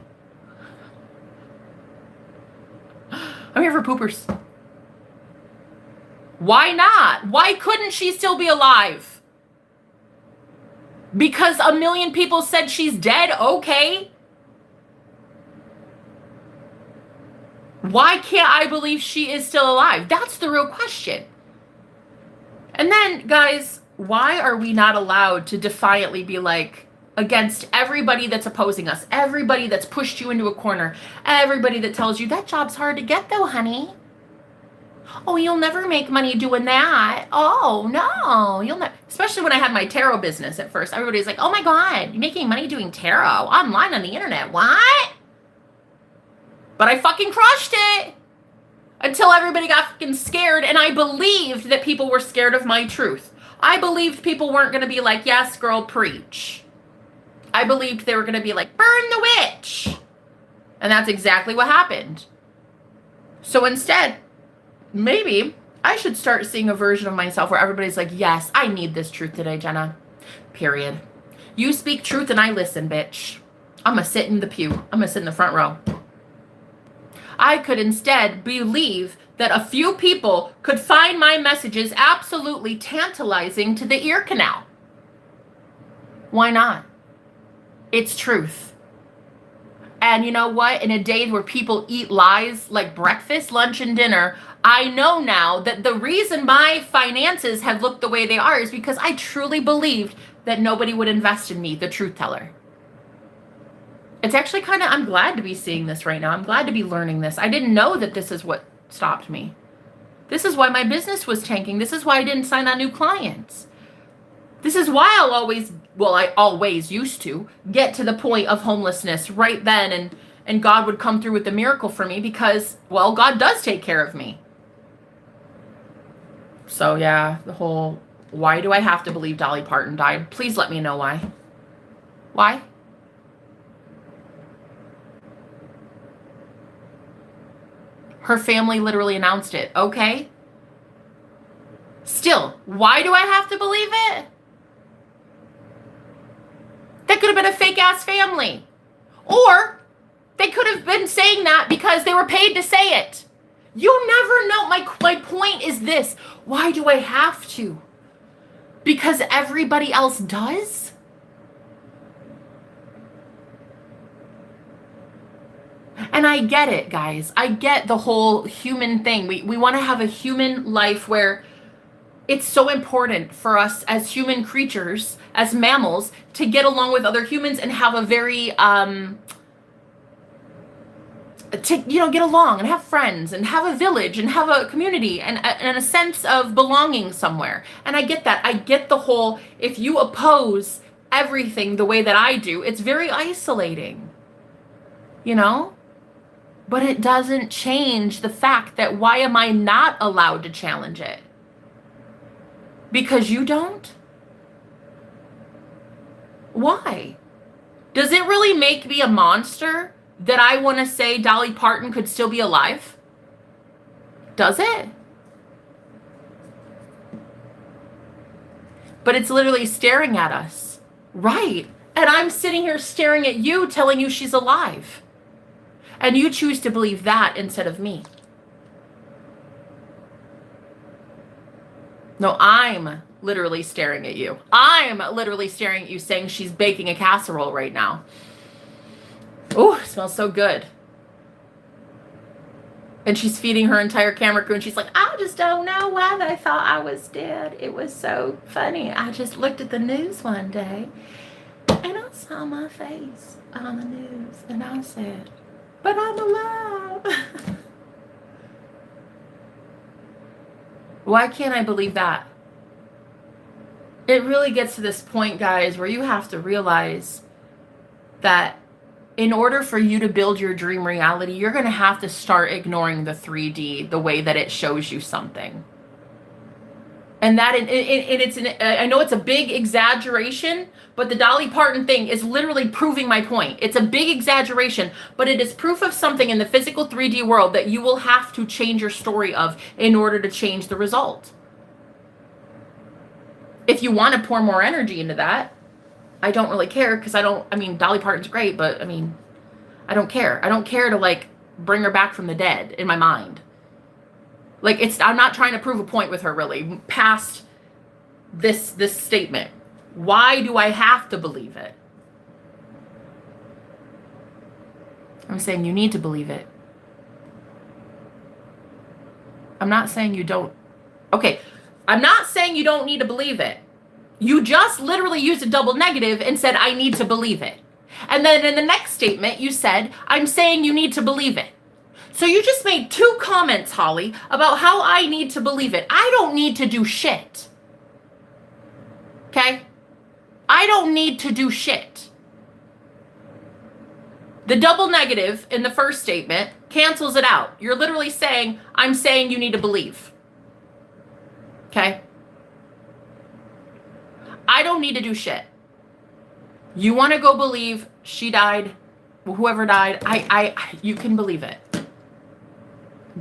I'm here for poopers. Why not? Why couldn't she still be alive? Because 1 million people said she's dead? Okay. Why can't I believe she is still alive? That's the real question. And then, guys, why are we not allowed to defiantly be like, against everybody that's opposing us, everybody that's pushed you into a corner, everybody that tells you that job's hard to get though, honey? Oh, you'll never make money doing that. Oh, no, you'll never. Especially when I had my tarot business at first. Everybody's like, oh my God, you're making money doing tarot online on the internet. What? But I fucking crushed it until everybody got fucking scared. And I believed that people were scared of my truth. I believed people weren't going to be like, yes, girl, preach. I believed they were going to be like, burn the witch. And that's exactly what happened. So instead, maybe I should start seeing a version of myself where everybody's like, yes, I need this truth today, Jenna. Period. You speak truth and I listen, bitch. I'm going to sit in the pew. I'm going to sit in the front row. I could instead believe that a few people could find my messages absolutely tantalizing to the ear canal. Why not? It's truth. And you know what? In a day where people eat lies like breakfast, lunch, and dinner, I know now that the reason my finances have looked the way they are is because I truly believed that nobody would invest in me, the truth teller. It's actually kind of, I'm glad to be seeing this right now. I'm glad to be learning this. I didn't know that this is what stopped me. This is why my business was tanking. This is why I didn't sign on new clients. This is why I always used to get to the point of homelessness right then, and God would come through with the miracle for me because, well, God does take care of me. So yeah, the whole, why do I have to believe Dolly Parton died? Please let me know why. Why? Her family literally announced it. Okay. Still, why do I have to believe it? That could have been a fake ass family. Or they could have been saying that because they were paid to say it. You never know. My point is this. Why do I have to? Because everybody else does? And I get it, guys. I get the whole human thing. We want to have a human life where it's so important for us as human creatures, as mammals, to get along with other humans and have a very, get along and have friends and have a village and have a community and a sense of belonging somewhere. And I get that. I get the whole, if you oppose everything the way that I do, it's very isolating, you know? But it doesn't change the fact that why am I not allowed to challenge it? Because you don't? Why? Does it really make me a monster that I want to say Dolly Parton could still be alive? Does it? But it's literally staring at us. Right. And I'm sitting here staring at you, telling you she's alive. And you choose to believe that instead of me. No, I'm literally staring at you. I'm literally staring at you saying she's baking a casserole right now. Ooh, it smells so good. And she's feeding her entire camera crew and she's like, I just don't know why they thought I was dead. It was so funny. I just looked at the news one day and I saw my face on the news and I said, but I'm alive. Why can't I believe that? It really gets to this point, guys, where you have to realize that in order for you to build your dream reality, you're going to have to start ignoring the 3D, the way that it shows you something. And that, I know it's a big exaggeration, but the Dolly Parton thing is literally proving my point. It's a big exaggeration, but it is proof of something in the physical 3D world that you will have to change your story of in order to change the result. If you want to pour more energy into that, I don't really care because Dolly Parton's great, but I don't care. I don't care to like bring her back from the dead in my mind. Like I'm not trying to prove a point with her really past this statement. Why do I have to believe it? I'm saying you need to believe it. I'm not saying you don't. Okay. I'm not saying you don't need to believe it. You just literally used a double negative and said, I need to believe it. And then in the next statement, you said, I'm saying you need to believe it. So you just made 2 comments, Holly, about how I need to believe it. I don't need to do shit. Okay? I don't need to do shit. The double negative in the first statement cancels it out. You're literally saying, I'm saying you need to believe. Okay? I don't need to do shit. You want to go believe she died, whoever died, you can believe it.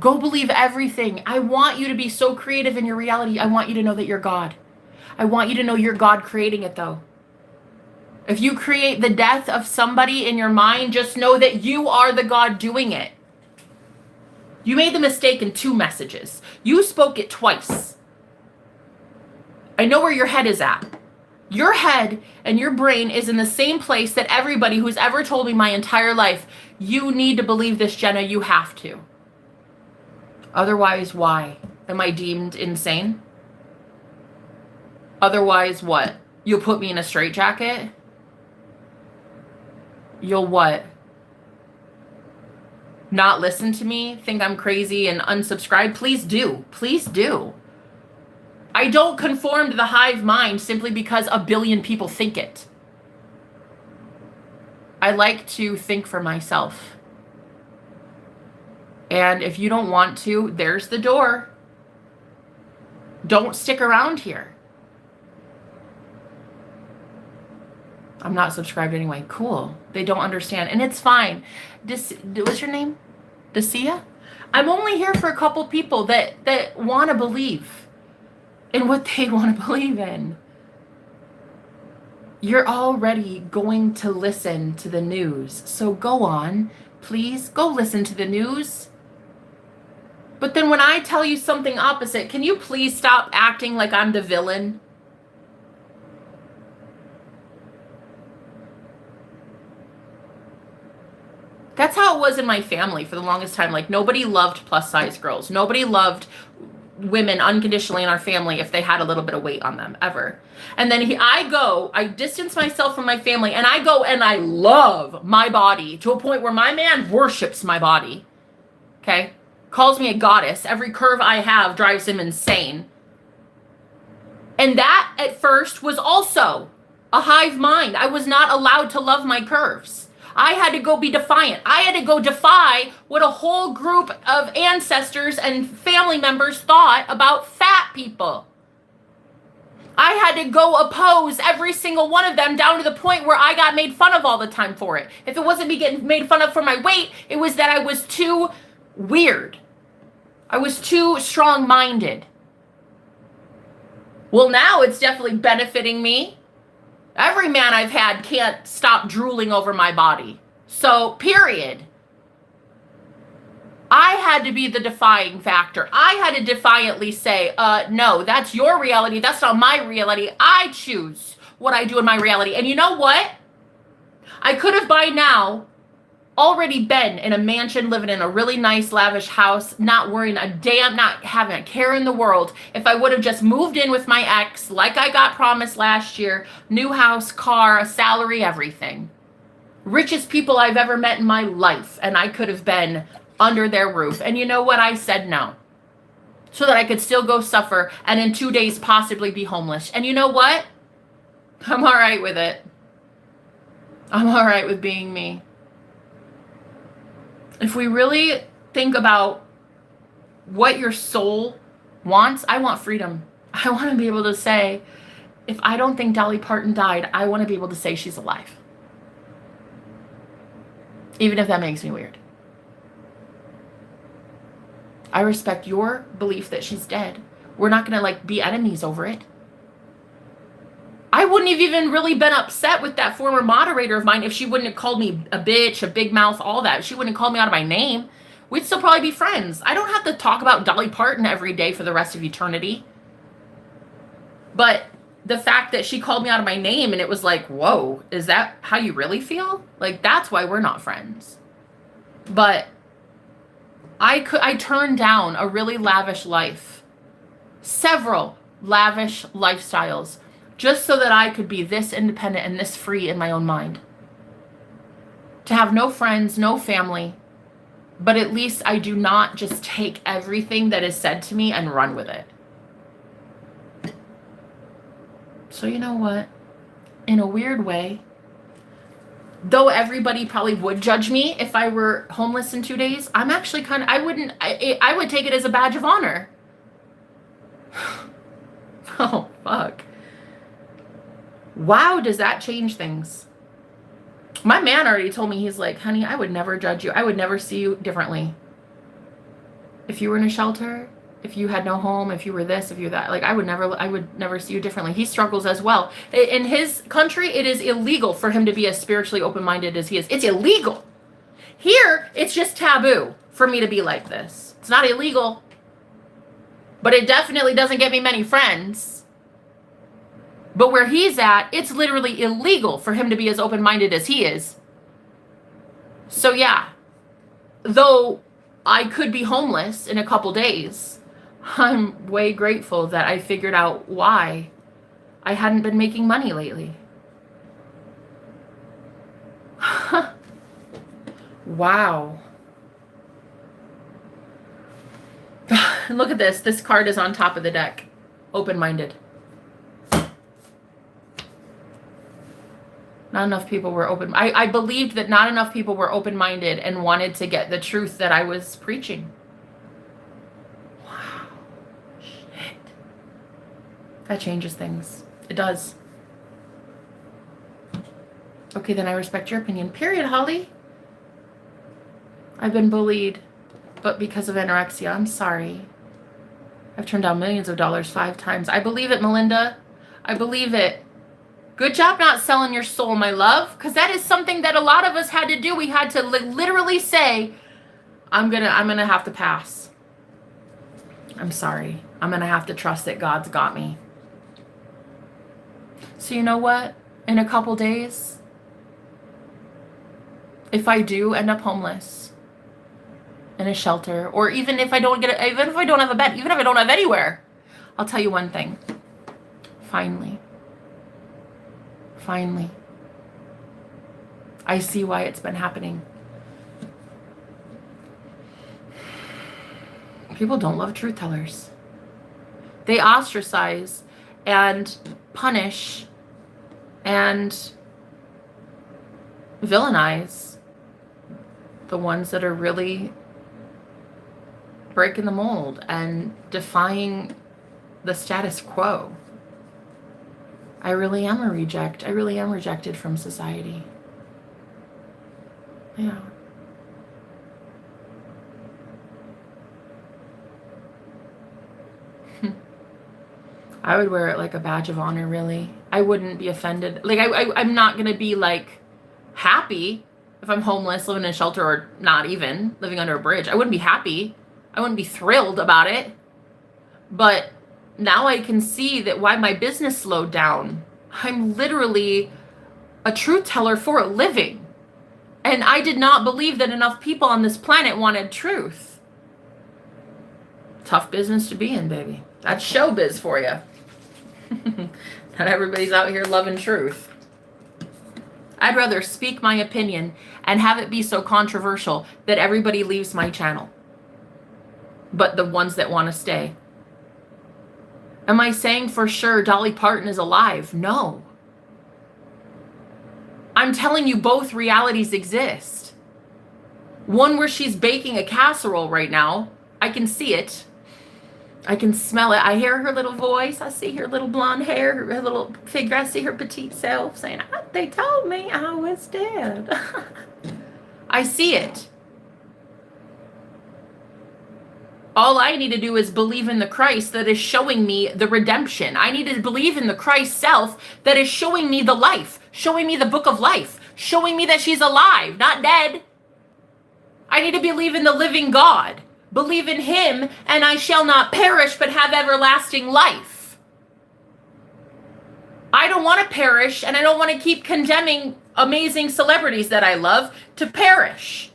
Go believe everything. I want you to be so creative in your reality. I want you to know that you're God. I want you to know you're God creating it though. If you create the death of somebody in your mind, just know that you are the God doing it. You made the mistake in 2 messages. You spoke it twice. I know where your head is at. Your head and your brain is in the same place that everybody who's ever told me my entire life, you need to believe this, Jenna, you have to. Otherwise, why? Am I deemed insane? Otherwise, what? You'll put me in a straitjacket? You'll what? Not listen to me? Think I'm crazy and unsubscribe? Please do. Please do. I don't conform to the hive mind simply because a billion people think it. I like to think for myself. And if you don't want to, there's the door. Don't stick around here. I'm not subscribed anyway. Cool. They don't understand. And it's fine. What's your name? Dacia? I'm only here for a couple people that want to believe in what they want to believe in. You're already going to listen to the news. So go on. Please go listen to the news. But then when I tell you something opposite, can you please stop acting like I'm the villain? That's how it was in my family for the longest time. Like nobody loved plus size girls. Nobody loved women unconditionally in our family if they had a little bit of weight on them ever. And then I distance myself from my family and I go and I love my body to a point where my man worships my body. Okay? Calls me a goddess. Every curve I have drives him insane. And that at first was also a hive mind. I was not allowed to love my curves. I had to go be defiant. I had to go defy what a whole group of ancestors and family members thought about fat people. I had to go oppose every single one of them down to the point where I got made fun of all the time for it. If it wasn't me getting made fun of for my weight, it was that I was too weird. I was too strong-minded. Well, now it's definitely benefiting me. Every man I've had can't stop drooling over my body. So, period. I had to be the defying factor. I had to defiantly say, no, that's your reality. That's not my reality. I choose what I do in my reality. And you know what? I could have by now already been in a mansion, living in a really nice, lavish house, not worrying a damn, not having a care in the world, if I would have just moved in with my ex, like I got promised last year, new house, car, a salary, everything. Richest people I've ever met in my life, and I could have been under their roof. And you know what? I said no. So that I could still go suffer and in 2 days possibly be homeless. And you know what? I'm all right with it. I'm all right with being me. If we really think about what your soul wants, I want freedom. I want to be able to say, if I don't think Dolly Parton died, I want to be able to say she's alive. Even if that makes me weird. I respect your belief that she's dead. We're not going to be enemies over it. I wouldn't have even really been upset with that former moderator of mine if she wouldn't have called me a bitch, a big mouth, all that. If she wouldn't have called me out of my name. We'd still probably be friends. I don't have to talk about Dolly Parton every day for the rest of eternity. But the fact that she called me out of my name and it was like, whoa, is that how you really feel? That's why we're not friends. But I turned down a really lavish life. Several lavish lifestyles. Just so that I could be this independent and this free in my own mind. To have no friends, no family. But at least I do not just take everything that is said to me and run with it. So you know what? In a weird way, though everybody probably would judge me if I were homeless in 2 days, I'm actually I would take it as a badge of honor. Oh, fuck. Wow, does that change things? My man already told me, he's like, honey, I would never judge you. I would never see you differently. If you were in a shelter, if you had no home, if you were this, if you're that, I would never see you differently. He struggles as well. In his country, it is illegal for him to be as spiritually open-minded as he is. It's illegal. Here, it's just taboo for me to be like this. It's not illegal, but it definitely doesn't get me many friends. But where he's at, it's literally illegal for him to be as open-minded as he is. So yeah, though I could be homeless in a couple days, I'm way grateful that I figured out why I hadn't been making money lately. Wow. Look at this. This card is on top of the deck. Open-minded. Not enough people were open. I believed that not enough people were open-minded and wanted to get the truth that I was preaching. Wow. Shit. That changes things. It does. Okay, then I respect your opinion. Period, Holly. I've been bullied, but because of anorexia, I'm sorry. I've turned down millions of dollars 5 times. I believe it, Melinda. I believe it. Good job not selling your soul, my love, because that is something that a lot of us had to do. We had to literally say, I'm gonna have to pass. I'm sorry. I'm gonna have to trust that God's got me. So you know what? In a couple days, if I do end up homeless in a shelter, or even if I don't have a bed, even if I don't have anywhere, I'll tell you one thing. Finally, I see why it's been happening. People don't love truth tellers. They ostracize and punish and villainize the ones that are really breaking the mold and defying the status quo. I really am a reject. I really am rejected from society. Yeah. I would wear it like a badge of honor, really. I wouldn't be offended. Like, I'm not going to be, like, happy if I'm homeless, living in a shelter, or not even living under a bridge. I wouldn't be happy. I wouldn't be thrilled about it. But now I can see that why my business slowed down. I'm literally a truth teller for a living. And I did not believe that enough people on this planet wanted truth. Tough business to be in, baby. That's showbiz for you. Not everybody's out here loving truth. I'd rather speak my opinion and have it be so controversial that everybody leaves my channel. But the ones that want to stay. Am I saying for sure Dolly Parton is alive? No. I'm telling you both realities exist. One where she's baking a casserole right now. I can see it. I can smell it. I hear her little voice. I see her little blonde hair, her little figure. I see her petite self saying, they told me I was dead. I see it. All I need to do is believe in the Christ that is showing me the redemption. I need to believe in the Christ self that is showing me the life, showing me the book of life, showing me that she's alive, not dead. I need to believe in the living God. Believe in him, and I shall not perish, but have everlasting life. I don't want to perish, and I don't want to keep condemning amazing celebrities that I love to perish.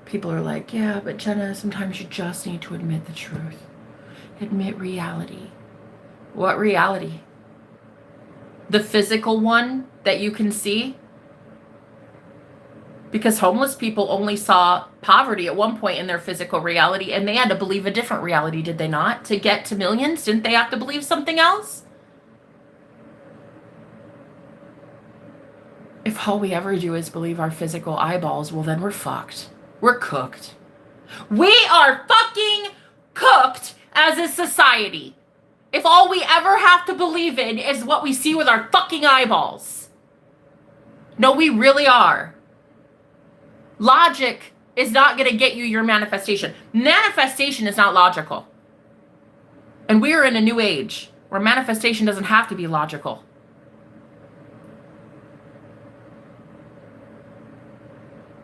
People are like, yeah, but Jenna, sometimes you just need to admit the truth. Admit reality. What reality? The physical one that you can see? Because homeless people only saw poverty at one point in their physical reality, and they had to believe a different reality, did they not? To get to millions, didn't they have to believe something else? If all we ever do is believe our physical eyeballs, well, then we're fucked. We're cooked. We are fucking cooked as a society. If all we ever have to believe in is what we see with our fucking eyeballs. No, we really are. Logic is not going to get you your manifestation. Manifestation is not logical. And we are in a new age where manifestation doesn't have to be logical.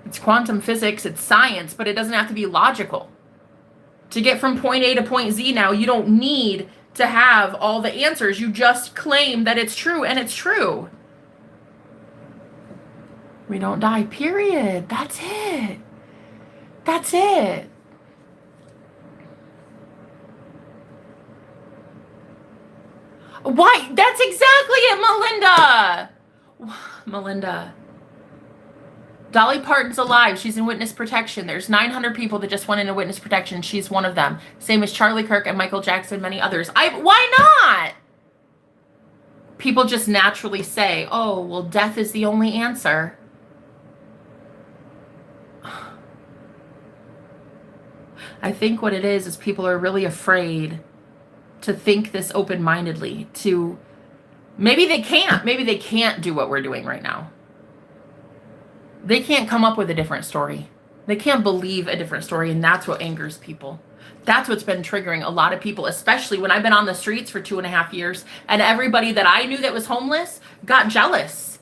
It's quantum physics, it's science, but it doesn't have to be logical. To get from point A to point Z now, you don't need to have all the answers. You just claim that it's true, and it's true. We don't die, period. That's it. That's it. Why? That's exactly it, Melinda. Melinda. Dolly Parton's alive. She's in witness protection. There's 900 people that just went into witness protection. She's one of them. Same as Charlie Kirk and Michael Jackson, many others. Why not? People just naturally say, oh, well, death is the only answer. I think what it is people are really afraid to think this open-mindedly, to maybe they can't do what we're doing right now. They can't come up with a different story. They can't believe a different story, and that's what angers people. That's what's been triggering a lot of people, especially when I've been on the streets for 2.5 years, and everybody that I knew that was homeless got jealous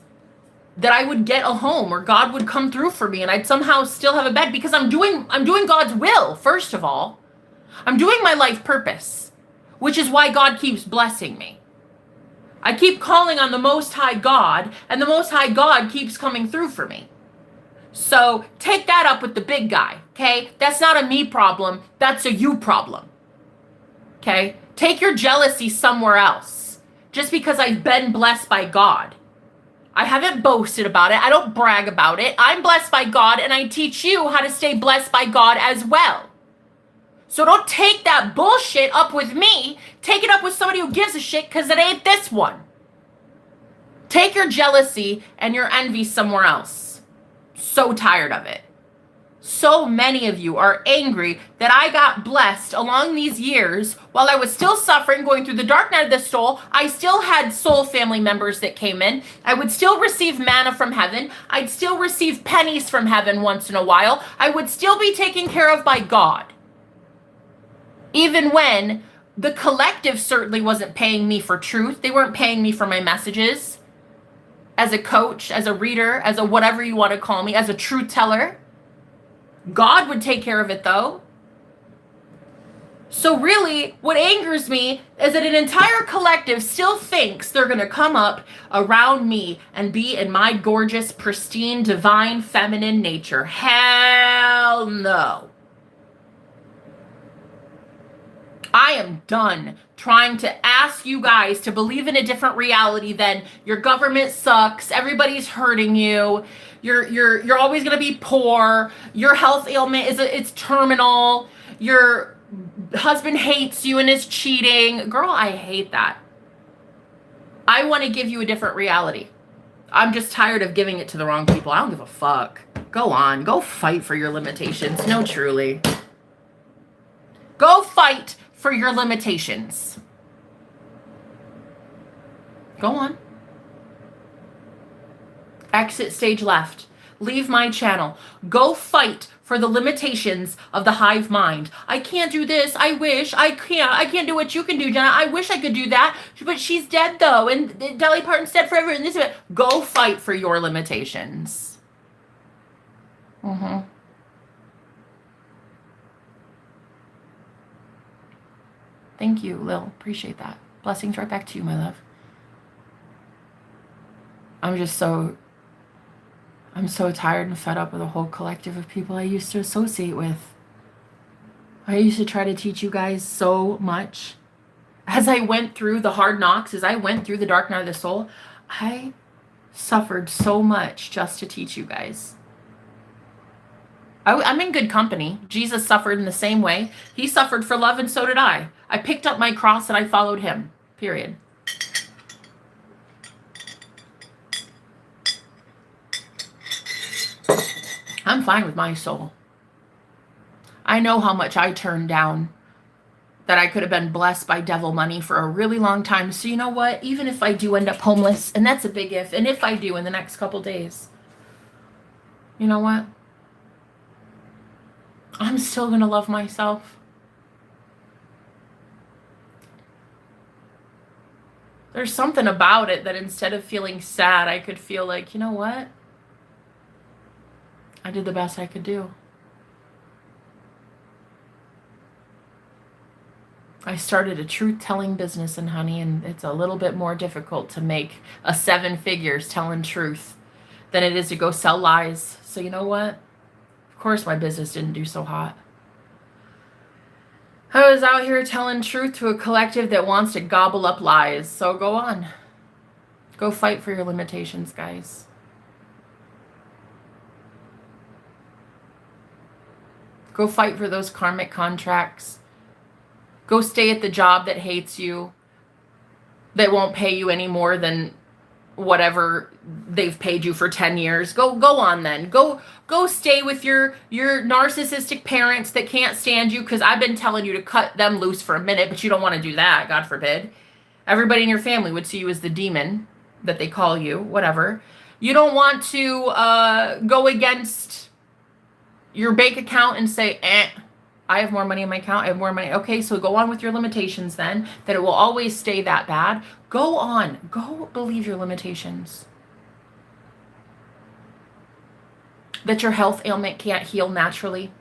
that I would get a home or God would come through for me and I'd somehow still have a bed, because I'm doing God's will, first of all. I'm doing my life purpose, which is why God keeps blessing me. I keep calling on the Most High God, and the Most High God keeps coming through for me. So take that up with the big guy, okay? That's not a me problem. That's a you problem, okay? Take your jealousy somewhere else. Just because I've been blessed by God. I haven't boasted about it. I don't brag about it. I'm blessed by God, and I teach you how to stay blessed by God as well. So don't take that bullshit up with me. Take it up with somebody who gives a shit, because it ain't this one. Take your jealousy and your envy somewhere else. So tired of it. So many of you are angry that I got blessed along these years while I was still suffering, going through the dark night of the soul. I still had soul family members that came in. I would still receive manna from heaven. I'd still receive pennies from heaven once in a while. I would still be taken care of by God. Even when the collective certainly wasn't paying me for truth. They weren't paying me for my messages as a coach, as a reader, as a whatever you want to call me, as a truth teller. God would take care of it though. So really, what angers me is that an entire collective still thinks they're going to come up around me and be in my gorgeous, pristine, divine, feminine nature. Hell no. I am done trying to ask you guys to believe in a different reality than your government sucks, everybody's hurting you, you're always going to be poor, your health ailment it's terminal, your husband hates you and is cheating. Girl, I hate that. I want to give you a different reality. I'm just tired of giving it to the wrong people. I don't give a fuck. Go on. Go fight for your limitations. No, truly. Go fight for your limitations. Go on. Exit stage left. Leave my channel. Go fight for the limitations of the hive mind. I can't do this. I wish. I can't do what you can do, Jenna. I wish I could do that. But she's dead though. And Dolly Parton's dead forever. And this. Go fight for your limitations. Thank you, Lil. Appreciate that. Blessings right back to you, my love. I'm so tired and fed up with a whole collective of people I used to associate with. I used to try to teach you guys so much. As I went through the hard knocks, as I went through the dark night of the soul, I suffered so much just to teach you guys. I'm in good company. Jesus suffered in the same way. He suffered for love, and so did I. I picked up my cross and I followed him. Period. I'm fine with my soul. I know how much I turned down, that I could have been blessed by devil money for a really long time. So you know what? Even if I do end up homeless, and that's a big if, and if I do in the next couple days, you know what? I'm still going to love myself. There's something about it that instead of feeling sad, I could feel like, you know what? I did the best I could do. I started a truth-telling business, and honey, and it's a little bit more difficult to make a 7 figures telling truth than it is to go sell lies. So you know what? Of course my business didn't do so hot. I was out here telling truth to a collective that wants to gobble up lies. So go on. Go fight for your limitations, guys. Go fight for those karmic contracts. Go stay at the job that hates you, that won't pay you any more than whatever they've paid you for 10 years. Go on then. Go stay with your narcissistic parents that can't stand you, because I've been telling you to cut them loose for a minute, but you don't want to do that, God forbid. Everybody in your family would see you as the demon that they call you, whatever. You don't want to go against your bank account and say, I have more money in my account, I have more money. Okay, so go on with your limitations then, that it will always stay that bad. Go on. Go believe your limitations. That your health ailment can't heal naturally.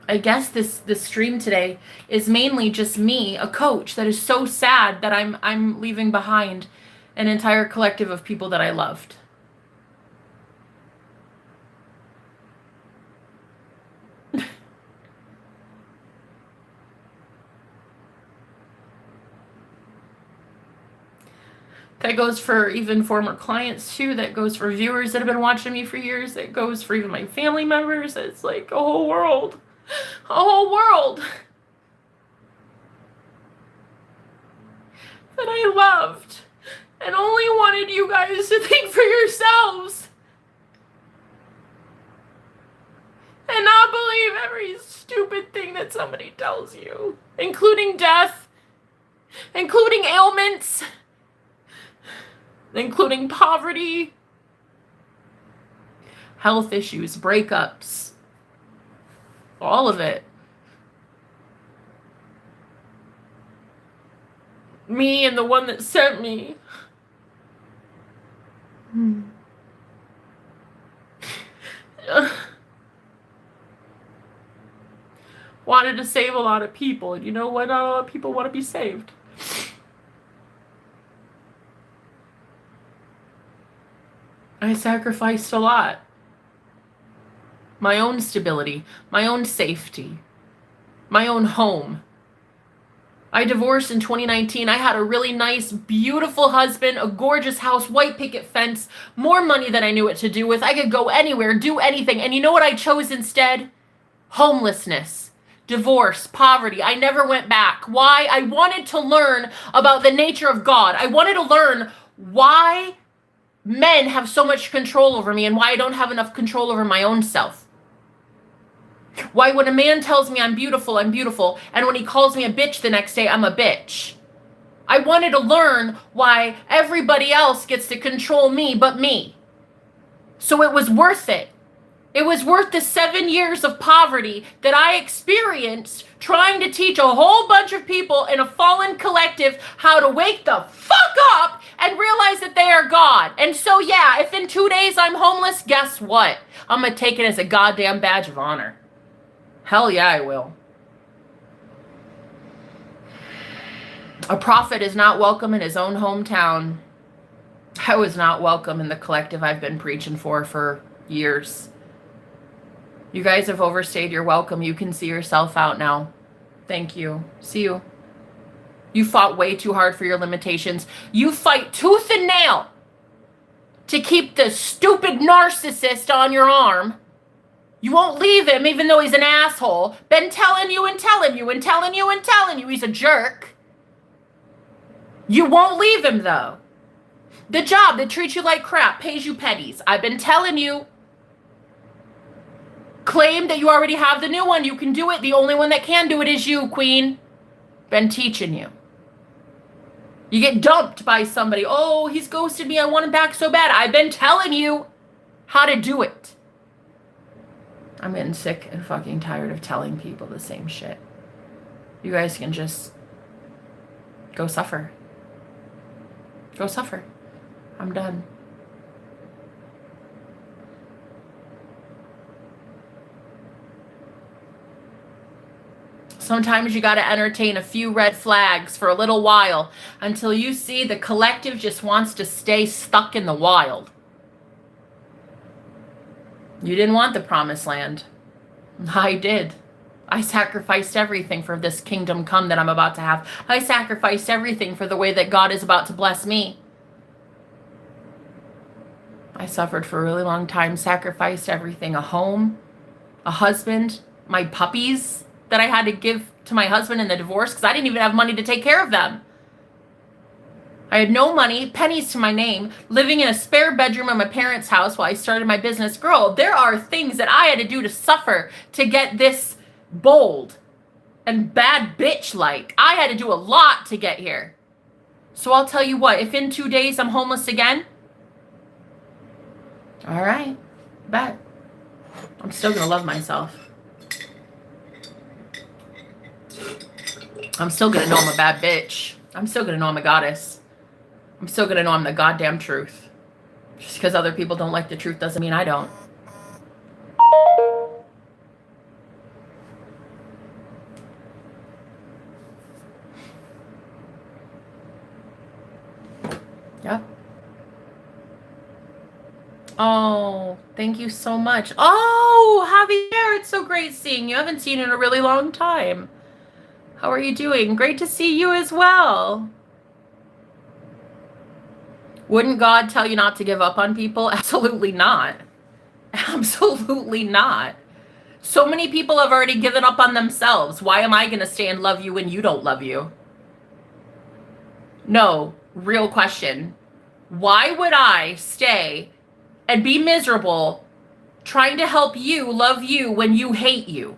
I guess this stream today is mainly just me, a coach that is so sad that I'm leaving behind an entire collective of people that I loved. That goes for even former clients too. That goes for viewers that have been watching me for years. That goes for even my family members. It's like a whole world. A whole world that I loved, and only wanted you guys to think for yourselves and not believe every stupid thing that somebody tells you, including death, including ailments, including poverty, health issues, breakups, all of it. Me and the one that sent me. Wanted to save a lot of people, and you know what? Not a lot of people want to be saved. I sacrificed a lot. My own stability, my own safety, my own home. I divorced in 2019. I had a really nice, beautiful husband, a gorgeous house, white picket fence, more money than I knew what to do with. I could go anywhere, do anything. And you know what I chose instead? Homelessness, divorce, poverty. I never went back. Why? I wanted to learn about the nature of God. I wanted to learn why men have so much control over me and why I don't have enough control over my own self. Why when a man tells me I'm beautiful, and when he calls me a bitch the next day, I'm a bitch. I wanted to learn why everybody else gets to control me but me. So it was worth it. It was worth the 7 years of poverty that I experienced trying to teach a whole bunch of people in a fallen collective how to wake the fuck up and realize that they are God. And so yeah, if in 2 days I'm homeless, guess what? I'm gonna take it as a goddamn badge of honor. Hell yeah, I will. A prophet is not welcome in his own hometown. I was not welcome in the collective I've been preaching for years. You guys have overstayed your welcome. You can see yourself out now. Thank you. See you. You fought way too hard for your limitations. You fight tooth and nail to keep the stupid narcissist on your arm. You won't leave him even though he's an asshole. Been telling you and telling you and telling you and telling you he's a jerk. You won't leave him though. The job that treats you like crap, pays you pennies. I've been telling you. Claim that you already have the new one. You can do it. The only one that can do it is you, queen. Been teaching you. You get dumped by somebody. Oh, he's ghosted me. I want him back so bad. I've been telling you how to do it. I'm getting sick and fucking tired of telling people the same shit. You guys can just go suffer. Go suffer. I'm done. Sometimes you got to entertain a few red flags for a little while until you see the collective just wants to stay stuck in the wild. You didn't want the promised land. I did. I sacrificed everything for this kingdom come that I'm about to have. I sacrificed everything for the way that God is about to bless me. I suffered for a really long time, sacrificed everything, a home, a husband, my puppies that I had to give to my husband in the divorce because I didn't even have money to take care of them. I had no money, pennies to my name, living in a spare bedroom in my parents' house while I started my business. Girl, there are things that I had to do to suffer to get this bold and bad bitch like. I had to do a lot to get here. So I'll tell you what, if in 2 days I'm homeless again, all right, bet. I'm still gonna love myself. I'm still gonna know I'm a bad bitch. I'm still gonna know I'm a goddess. I'm still gonna know I'm the goddamn truth. Just because other people don't like the truth doesn't mean I don't. Yep. Oh, thank you so much. Oh, Javier, it's so great seeing you. I haven't seen you in a really long time. How are you doing? Great to see you as well. Wouldn't God tell you not to give up on people? Absolutely not. Absolutely not. So many people have already given up on themselves. Why am I going to stay and love you when you don't love you? No, real question. Why would I stay and be miserable trying to help you love you when you hate you?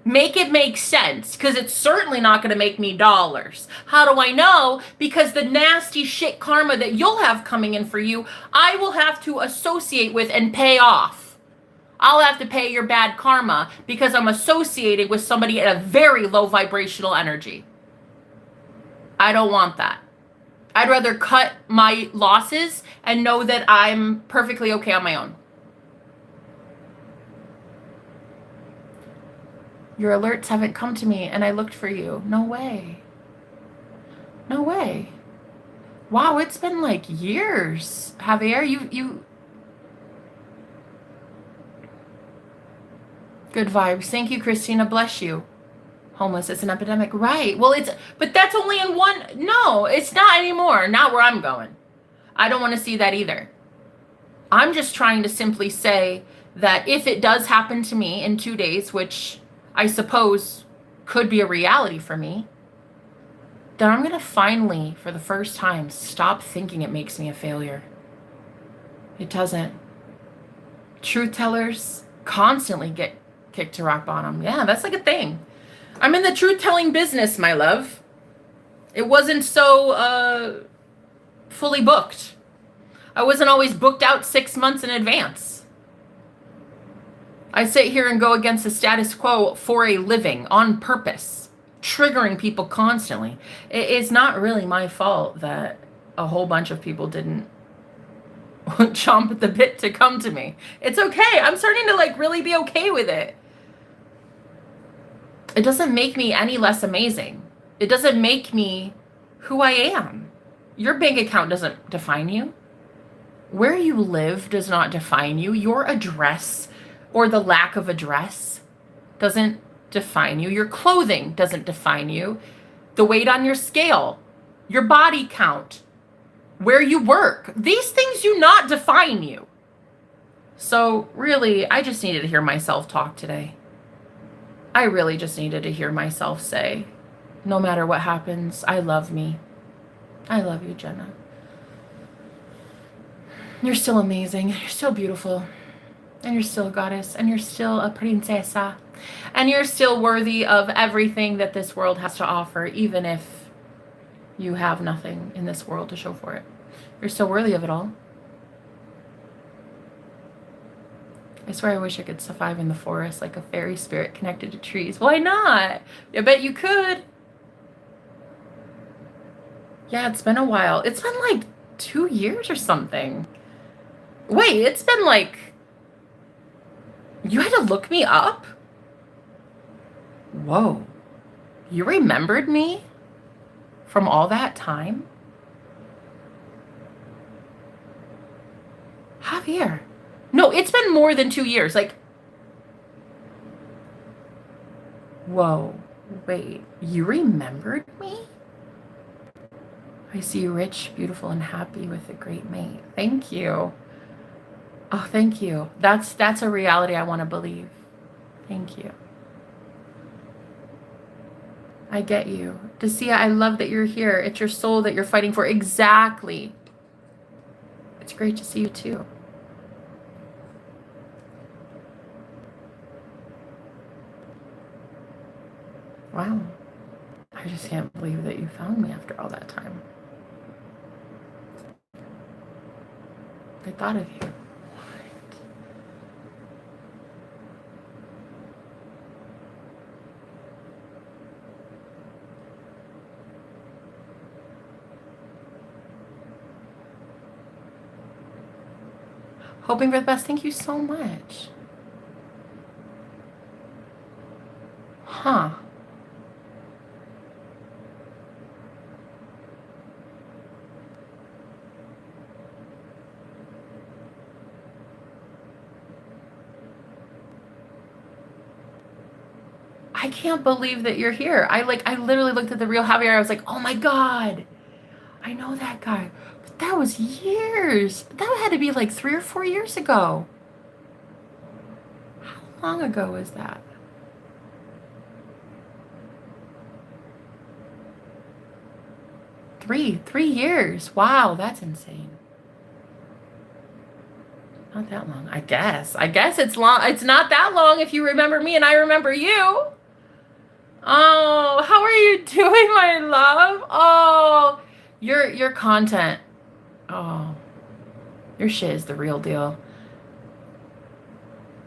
Make it make sense, because it's certainly not going to make me dollars. How do I know? Because the nasty shit karma that you'll have coming in for you, I will have to associate with and pay off. I'll have to pay your bad karma because I'm associated with somebody at a very low vibrational energy. I don't want that. I'd rather cut my losses and know that I'm perfectly okay on my own. Your alerts haven't come to me and I looked for you. No way. No way. Wow, it's been like years, Javier. You Good vibes. Thank you, Christina. Bless you. Homeless, it's an epidemic. Right. Well, but that's only in one. No, it's not anymore. Not where I'm going. I don't want to see that either. I'm just trying to simply say that if it does happen to me in 2 days, which I suppose could be a reality for me, then I'm going to finally, for the first time, stop thinking it makes me a failure. It doesn't. Truth tellers constantly get kicked to rock bottom. Yeah, that's like a thing. I'm in the truth-telling business, my love. It wasn't so fully booked. I wasn't always booked out 6 months in advance. I sit here and go against the status quo for a living, on purpose, triggering people constantly. It's not really my fault that a whole bunch of people didn't chomp at the bit to come to me. It's okay. I'm starting to like really be okay with it. It doesn't make me any less amazing. It doesn't make me who I am. Your bank account doesn't define you. Where you live does not define you. Your address or the lack of address doesn't define you. Your clothing doesn't define you. The weight on your scale, your body count, where you work, these things do not define you. So really, I just needed to hear myself talk today. I really just needed to hear myself say, no matter what happens, I love me. I love you, Jenna. You're still amazing. You're still beautiful. And you're still a goddess. And you're still a princesa. And you're still worthy of everything that this world has to offer, even if you have nothing in this world to show for it. You're still worthy of it all. I swear I wish I could survive in the forest like a fairy spirit connected to trees. Why not? I bet you could. Yeah, it's been a while. It's been like 2 years or something. Wait, it's been like... You had to look me up? Whoa. You remembered me from all that time? Javier. No, it's been more than 2 years. Like, whoa, wait, you remembered me? I see you rich, beautiful, and happy with a great mate. Thank you. Oh, thank you. That's a reality I want to believe. Thank you. I get you. Dacia, I love that you're here. It's your soul that you're fighting for. Exactly. It's great to see you too. Wow. I just can't believe that you found me after all that time. I thought of you. Hoping for the best. Thank you so much. Huh. I can't believe that you're here. I literally looked at the real Javier. I was like, oh my God, I know that guy. But that was years. That had to be like 3 or 4 years ago. How long ago was that? 3 years. Wow, that's insane. Not that long. I guess it's long. It's not that long if you remember me and I remember you. Oh, how are you doing, my love? Oh, your content. Oh, your shit is the real deal.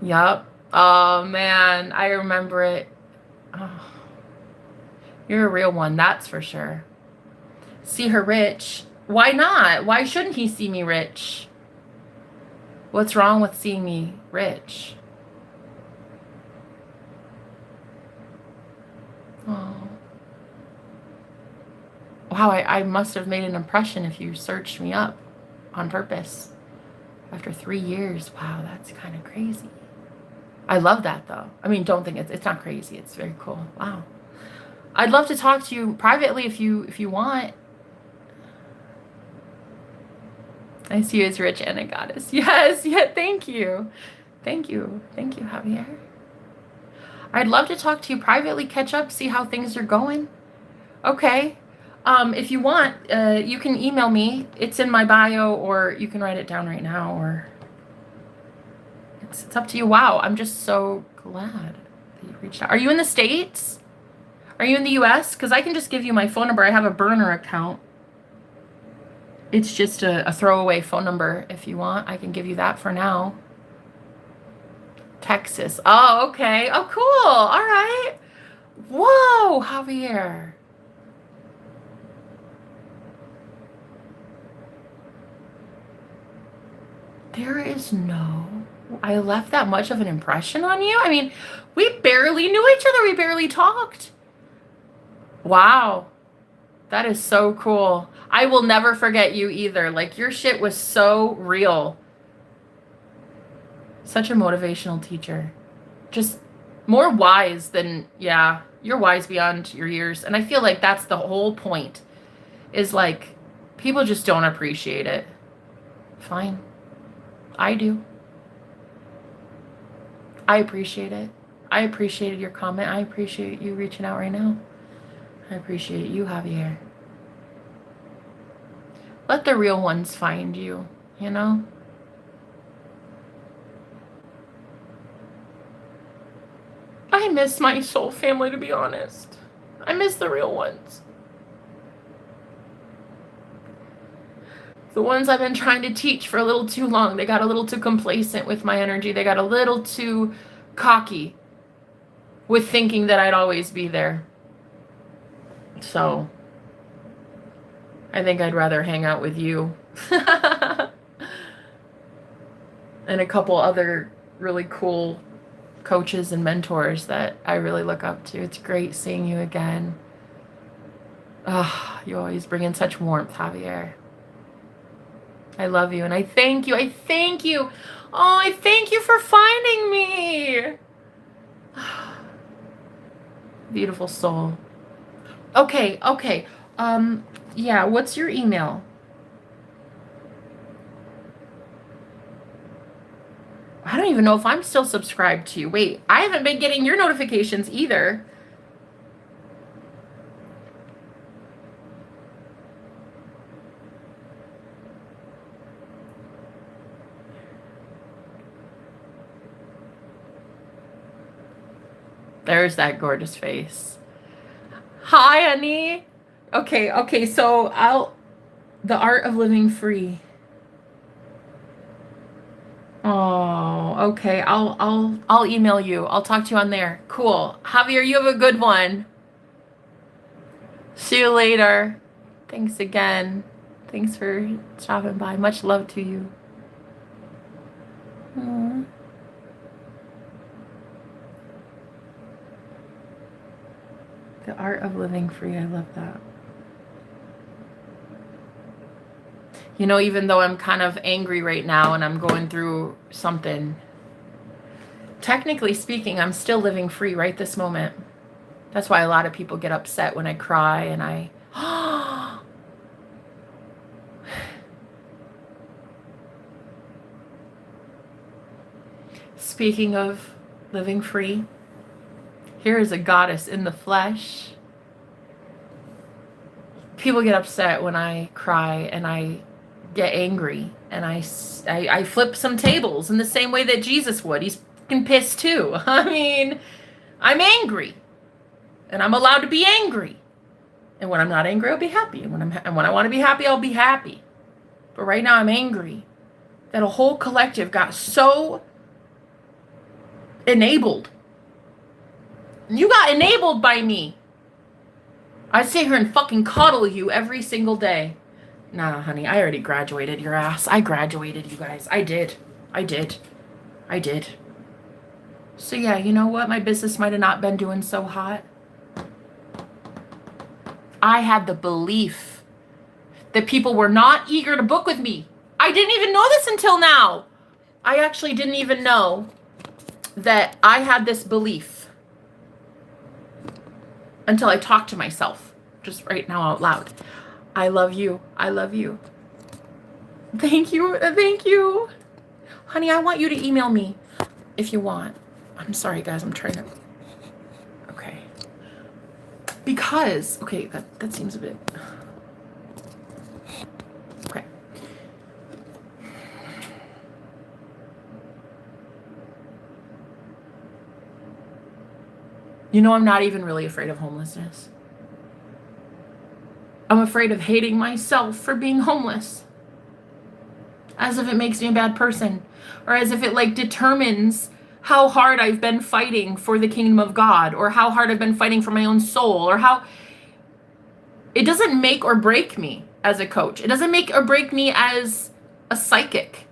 Yup. Oh man, I remember it. Oh, you're a real one, that's for sure. See her rich. Why not? Why shouldn't he see me rich? What's wrong with seeing me rich? Oh. Wow, I must have made an impression if you searched me up on purpose. After 3 years. Wow, that's kind of crazy. I love that though. I mean, don't think it's not crazy. It's very cool. Wow. I'd love to talk to you privately if you want. I see you as rich and a goddess. Yes, yeah, thank you. Thank you. Thank you, Javier. I'd love to talk to you privately, catch up, see how things are going. Okay. If you want, you can email me. It's in my bio, or you can write it down right now, or it's up to you. Wow, I'm just so glad that you reached out. Are you in the States? Are you in the US? Because I can just give you my phone number. I have a burner account. It's just a throwaway phone number. If you want, I can give you that for now. Texas. Oh, okay. Oh, cool. All right. Whoa, Javier. There is no... I left that much of an impression on you? I mean, we barely knew each other. We barely talked. Wow. That is so cool. I will never forget you either. Like, your shit was so real. Such a motivational teacher. Just more wise than, yeah, you're wise beyond your years. And I feel like that's the whole point, is like, people just don't appreciate it. Fine. I do. I appreciate it. I appreciated your comment. I appreciate you reaching out right now. I appreciate you, Javier. Let the real ones find you, you know? I miss my soul family, to be honest. I miss the real ones. The ones I've been trying to teach for a little too long. They got a little too complacent with my energy. They got a little too cocky with thinking that I'd always be there. So I think I'd rather hang out with you and a couple other really cool coaches and mentors that I really look up to. It's great seeing you again. You always bring in such warmth, Javier. I love you and I thank you. I thank you. Oh, I thank you for finding me. Beautiful soul. Okay. Yeah, what's your email? I don't even know if I'm still subscribed to you. Wait, I haven't been getting your notifications either. There's that gorgeous face. Hi, honey. Okay, so the art of living free. Oh, okay. I'll email you. I'll talk to you on there. Cool. Javier, you have a good one. See you later. Thanks again. Thanks for stopping by. Much love to you. Aww. The art of living free. I love that. You know, even though I'm kind of angry right now and I'm going through something, technically speaking, I'm still living free right this moment. That's why a lot of people get upset when I cry and I... Speaking of living free, here is a goddess in the flesh. People get upset when I cry and I get angry and I flip some tables in the same way that Jesus would. He's fucking pissed too. I mean, I'm angry and I'm allowed to be angry. And when I'm not angry, I'll be happy. And when I want to be happy, I'll be happy. But right now I'm angry that a whole collective got so enabled. You got enabled by me. I sit here and fucking coddle you every single day. Nah, honey, I already graduated your ass. I graduated, you guys. I did. So yeah, you know what? My business might have not been doing so hot. I had the belief that people were not eager to book with me. I didn't even know this until now. I actually didn't even know that I had this belief until I talked to myself just right now out loud. I love you. I love you. Thank you. Thank you. Honey, I want you to email me if you want. I'm sorry, guys. I'm trying to... Okay. Because... Okay, that seems a bit... Okay. You know, I'm not even really afraid of homelessness. I'm afraid of hating myself for being homeless. As if it makes me a bad person. Or as if it like determines how hard I've been fighting for the kingdom of God. Or how hard I've been fighting for my own soul. Or how... It doesn't make or break me as a coach. It doesn't make or break me as a psychic.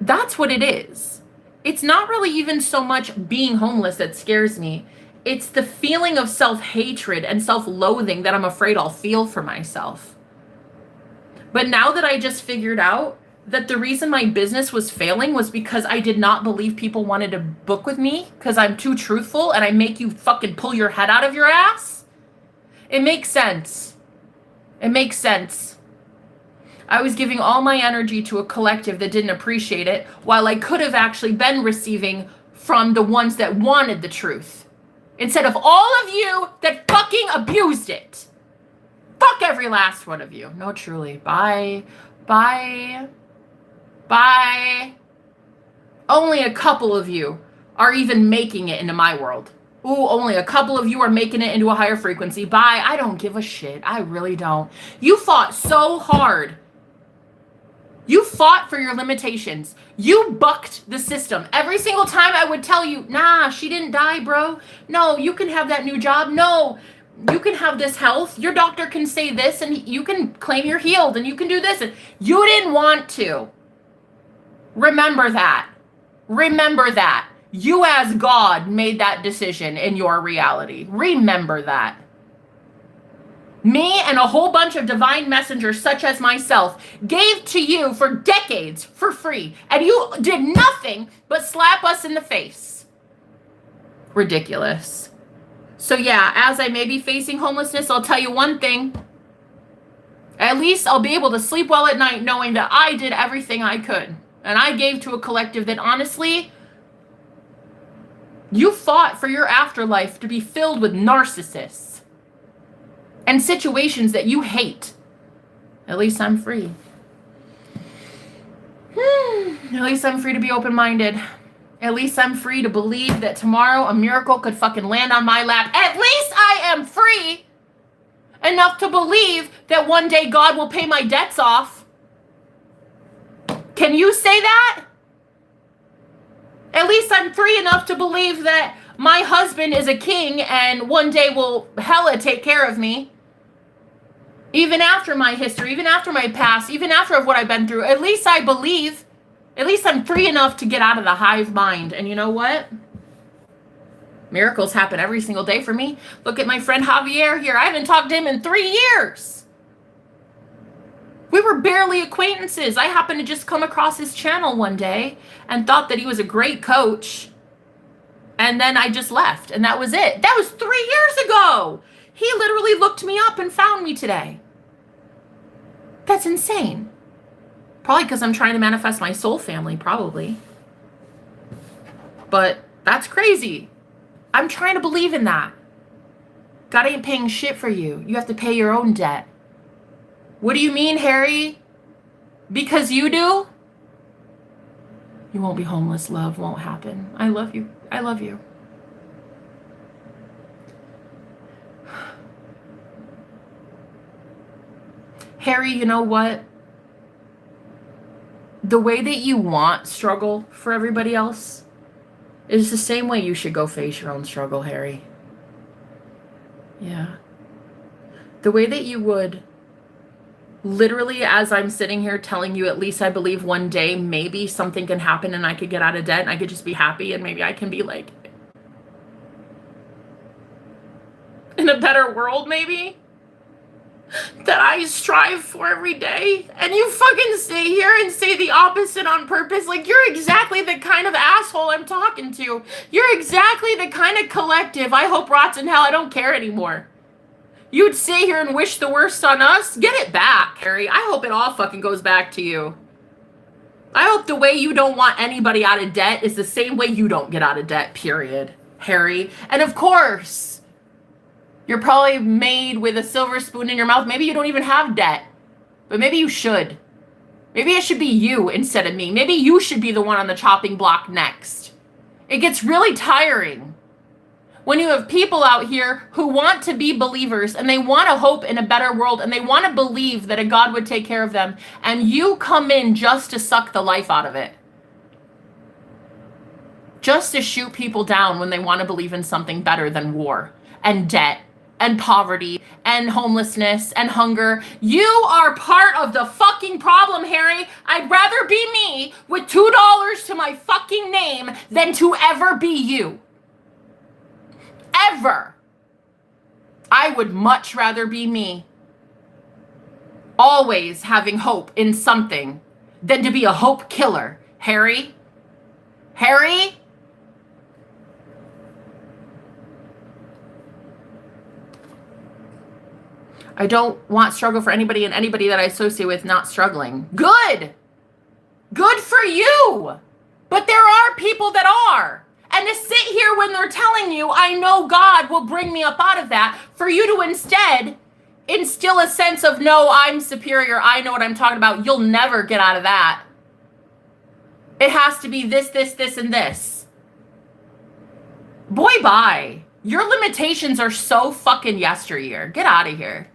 That's what it is. It's not really even so much being homeless that scares me. It's the feeling of self-hatred and self-loathing that I'm afraid I'll feel for myself. But now that I just figured out that the reason my business was failing was because I did not believe people wanted to book with me because I'm too truthful and I make you fucking pull your head out of your ass, it makes sense. It makes sense. I was giving all my energy to a collective that didn't appreciate it, while I could have actually been receiving from the ones that wanted the truth. Instead of all of you that fucking abused it. Fuck every last one of you. No, truly. Bye. Bye. Bye. Only a couple of you are even making it into my world. Ooh, only a couple of you are making it into a higher frequency. Bye. I don't give a shit. I really don't. You fought so hard. You fought for your limitations. You bucked the system. Every single time I would tell you, nah, she didn't die, bro. No, you can have that new job. No, you can have this health. Your doctor can say this and you can claim you're healed and you can do this. And you didn't want to. Remember that. Remember that. You as God made that decision in your reality. Remember that. Me and a whole bunch of divine messengers such as myself gave to you for decades for free. And you did nothing but slap us in the face. Ridiculous. So yeah, as I may be facing homelessness, I'll tell you one thing. At least I'll be able to sleep well at night knowing that I did everything I could. And I gave to a collective that honestly, you fought for your afterlife to be filled with narcissists. And situations that you hate. At least I'm free. At least I'm free to be open-minded. At least I'm free to believe that tomorrow a miracle could fucking land on my lap. At least I am free enough to believe that one day God will pay my debts off. Can you say that? At least I'm free enough to believe that my husband is a king and one day will hella take care of me. Even after my history, even after my past, even after what I've been through, at least I believe, at least I'm free enough to get out of the hive mind. And you know what? Miracles happen every single day for me. Look at my friend Javier here. I haven't talked to him in 3 years. We were barely acquaintances. I happened to just come across his channel one day and thought that he was a great coach. And then I just left. And that was it. That was 3 years ago. He literally looked me up and found me today. That's insane. Probably because I'm trying to manifest my soul family, probably. But that's crazy. I'm trying to believe in that. God ain't paying shit for you. You have to pay your own debt. What do you mean, Harry? Because you do? You won't be homeless, love. Won't happen. I love you. I love you. Harry, you know what? The way that you want struggle for everybody else is the same way you should go face your own struggle, Harry. Yeah. The way that you would, literally, as I'm sitting here telling you, at least I believe one day maybe something can happen and I could get out of debt and I could just be happy and maybe I can be like in a better world, maybe, that I strive for every day. And you fucking stay here and say the opposite on purpose. Like, you're exactly the kind of asshole I'm talking to. You're exactly the kind of collective I hope rots in hell. I don't care anymore. You'd sit here and wish the worst on us. Get it back, Harry. I hope it all fucking goes back to you. I hope the way you don't want anybody out of debt is the same way you don't get out of debt, period, Harry. And of course, you're probably made with a silver spoon in your mouth. Maybe you don't even have debt, but maybe you should. Maybe it should be you instead of me. Maybe you should be the one on the chopping block next. It gets really tiring when you have people out here who want to be believers and they want to hope in a better world and they want to believe that a God would take care of them, and you come in just to suck the life out of it. Just to shoot people down when they want to believe in something better than war and debt and poverty and homelessness and hunger. You are part of the fucking problem, Harry. I'd rather be me with $2 to my fucking name than to ever be you. Ever. I would much rather be me, always having hope in something, than to be a hope killer, Harry. Harry? I don't want struggle for anybody, and anybody that I associate with not struggling. Good. Good for you. But there are people that are. And to sit here when they're telling you, I know God will bring me up out of that, for you to instead instill a sense of, no, I'm superior, I know what I'm talking about. You'll never get out of that. It has to be this, this, this, and this. Boy, bye. Your limitations are so fucking yesteryear. Get out of here.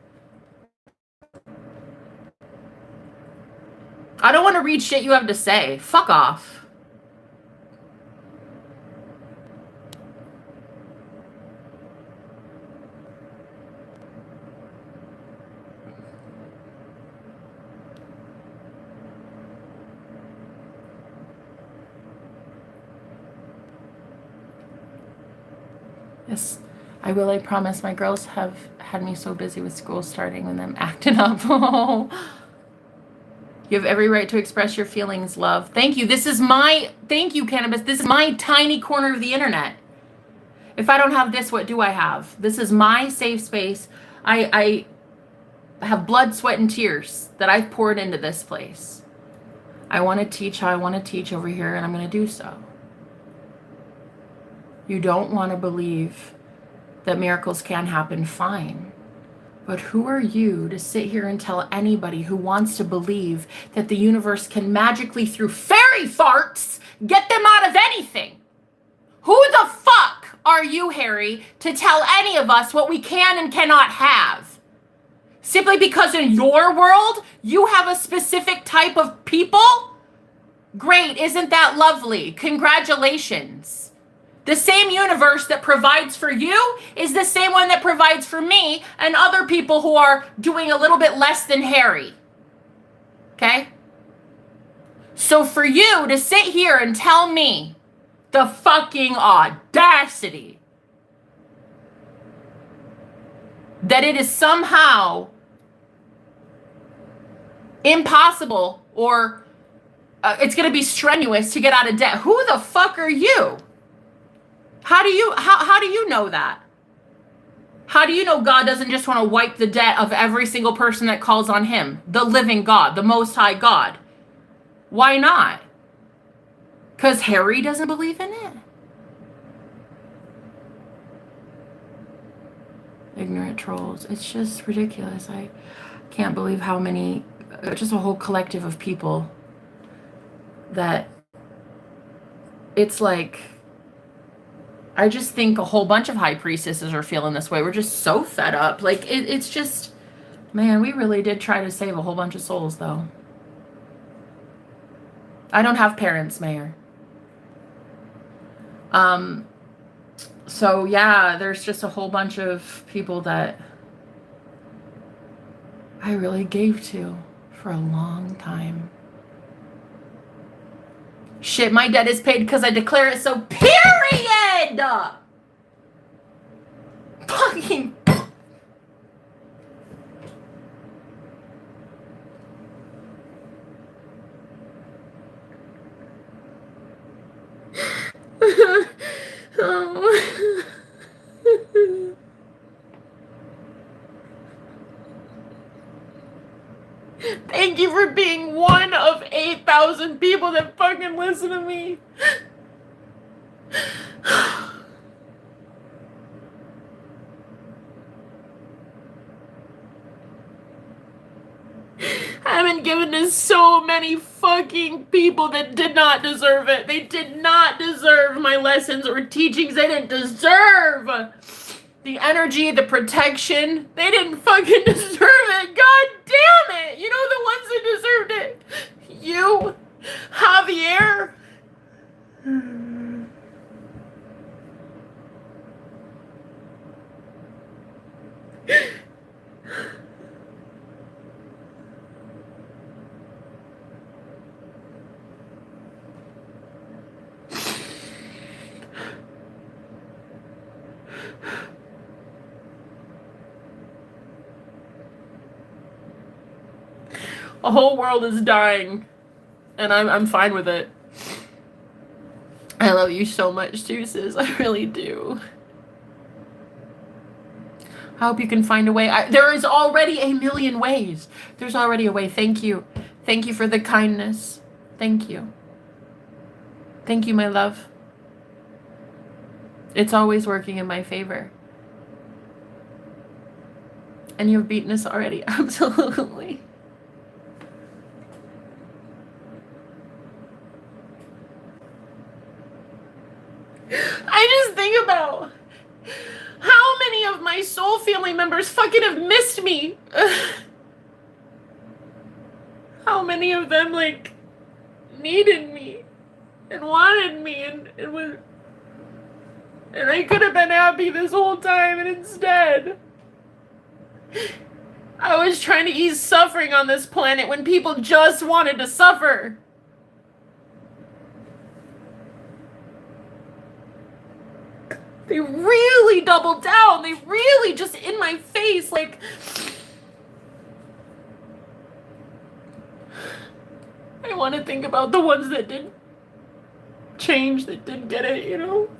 I don't want to read shit you have to say. Fuck off. Yes, I will. I promise. My girls have had me so busy with school starting and them acting up. Oh. You have every right to express your feelings, love. Thank you. Thank you, Cannabis. This is my tiny corner of the internet. If I don't have this, what do I have? This is my safe space. I have blood, sweat, and tears that I've poured into this place. I want to teach how I want to teach over here, and I'm going to do so. You don't want to believe that miracles can happen, fine. But who are you to sit here and tell anybody who wants to believe that the universe can magically, through fairy farts, get them out of anything? Who the fuck are you, Harry, to tell any of us what we can and cannot have? Simply because in your world, you have a specific type of people? Great, isn't that lovely? Congratulations. The same universe that provides for you is the same one that provides for me and other people who are doing a little bit less than Harry. Okay? So for you to sit here and tell me the fucking audacity that it is somehow impossible or it's going to be strenuous to get out of debt. Who the fuck are you? How do you know that? How do you know God doesn't just want to wipe the debt of every single person that calls on him? The living God, the Most High God. Why not? Because Harry doesn't believe in it? Ignorant trolls. It's just ridiculous. I Can't believe how many, just a whole collective of people that it's like, I just think a whole bunch of high priestesses are feeling this way. We're just so fed up. Like, it's just, man, we really did try to save a whole bunch of souls, though. I don't have parents, Mayor. So, yeah, there's just a whole bunch of people that I really gave to for a long time. Shit, my debt is paid because I declare it so, period! Fucking... Oh. Thank you for being one of 8,000 people that fucking listen to me. I've been given to so many fucking people that did not deserve it. They did not deserve my lessons or teachings. They didn't deserve the energy, the protection. They didn't fucking deserve it. God damn it. You know the ones that deserved it? You, Javier. The whole world is dying, and I'm fine with it. I love you so much too, sis. I really do. I hope you can find a way. There is already a million ways. There's already a way. Thank you. Thank you for the kindness. Thank you. Thank you, my love. It's always working in my favor. And you've beaten us already. Absolutely. I just think about how many of my soul family members fucking have missed me. How many of them, like, needed me and wanted me and I could have been happy this whole time, and instead I was trying to ease suffering on this planet when people just wanted to suffer. They really doubled down. They really just in my face, like... I want to think about the ones that did change, that did get it, you know?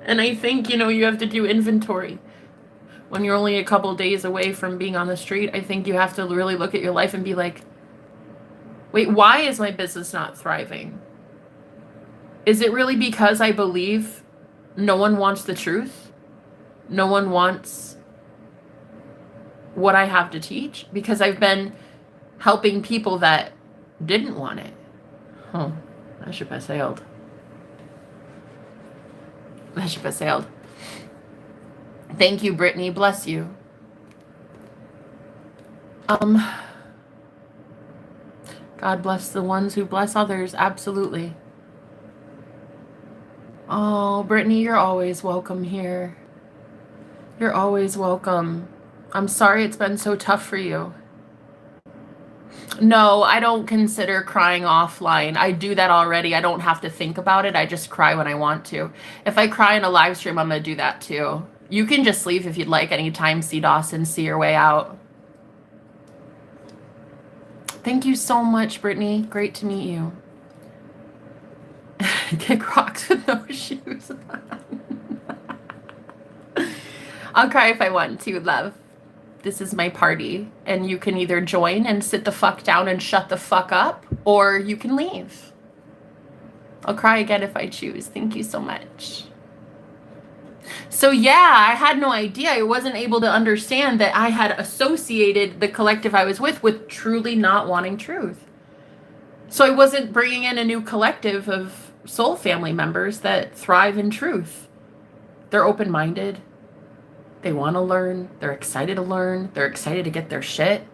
And I think, you know, you have to do inventory. When you're only a couple days away from being on the street, I think you have to really look at your life and be like, wait, why is my business not thriving? Is it really because I believe no one wants the truth? No one wants what I have to teach? Because I've been helping people that didn't want it. Oh, that ship has sailed. That ship has sailed. Thank you, Brittany. Bless you. God bless the ones who bless others. Absolutely. Oh, Brittany, you're always welcome here. You're always welcome. I'm sorry it's been so tough for you. No, I don't consider crying offline. I do that already. I don't have to think about it. I just cry when I want to. If I cry in a live stream, I'm going to do that too. You can just leave if you'd like anytime, C. Dawson. See your way out. Thank you so much, Brittany. Great to meet you. Kick rocks with no shoes. I'll cry if I want to, love. This is my party, and you can either join and sit the fuck down and shut the fuck up, or you can leave. I'll cry again if I choose. Thank you so much. So yeah, I had no idea. I wasn't able to understand that I had associated the collective I was with truly not wanting truth. So I wasn't bringing in a new collective of soul family members that thrive in truth. They're open-minded. They want to learn. They're excited to learn. They're excited to get their shit.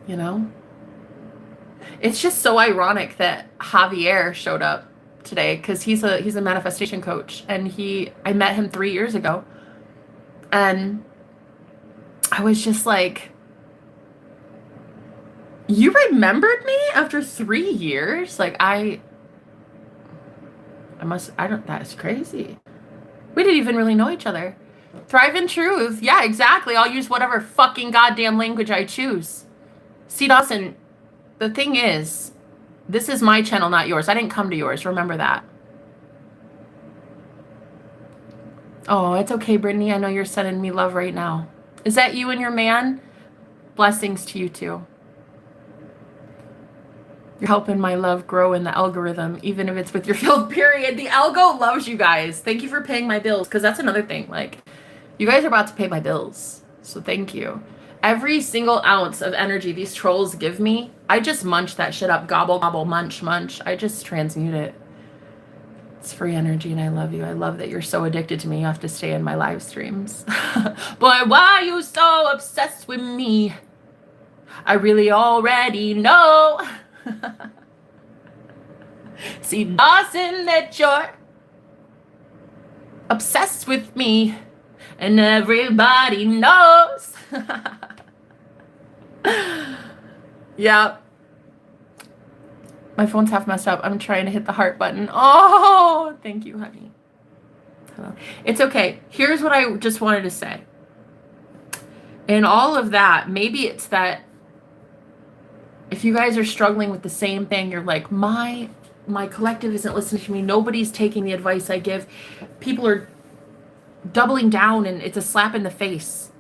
You know? It's just so ironic that Javier showed up today because he's a manifestation coach, and I met him 3 years ago, and I was just like, you remembered me after 3 years? Like that's crazy. We didn't even really know each other. Thrive in truth. Yeah, exactly. I'll use whatever fucking goddamn language I choose. See, Dawson, the thing is, this is my channel, not yours. I didn't come to yours. Remember that. Oh, it's okay, Brittany. I know you're sending me love right now. Is that you and your man? Blessings to you too. You're helping my love grow in the algorithm, even if it's with your filled period. The algo loves you guys. Thank you for paying my bills, because that's another thing. Like, you guys are about to pay my bills, so thank you. Every single ounce of energy these trolls give me, I just munch that shit up. Gobble, gobble, munch, munch. I just transmute it. It's free energy, and I love you. I love that you're so addicted to me. You have to stay in my live streams. Boy, why are you so obsessed with me? I really already know. See, Dawson, that you're obsessed with me, and everybody knows. Yeah. My phone's half messed up. I'm trying to hit the heart button. Oh, thank you, honey. Hello. It's okay. Here's what I just wanted to say. In all of that, maybe it's that if you guys are struggling with the same thing, you're like, my collective isn't listening to me. Nobody's taking the advice I give. People are doubling down, and it's a slap in the face.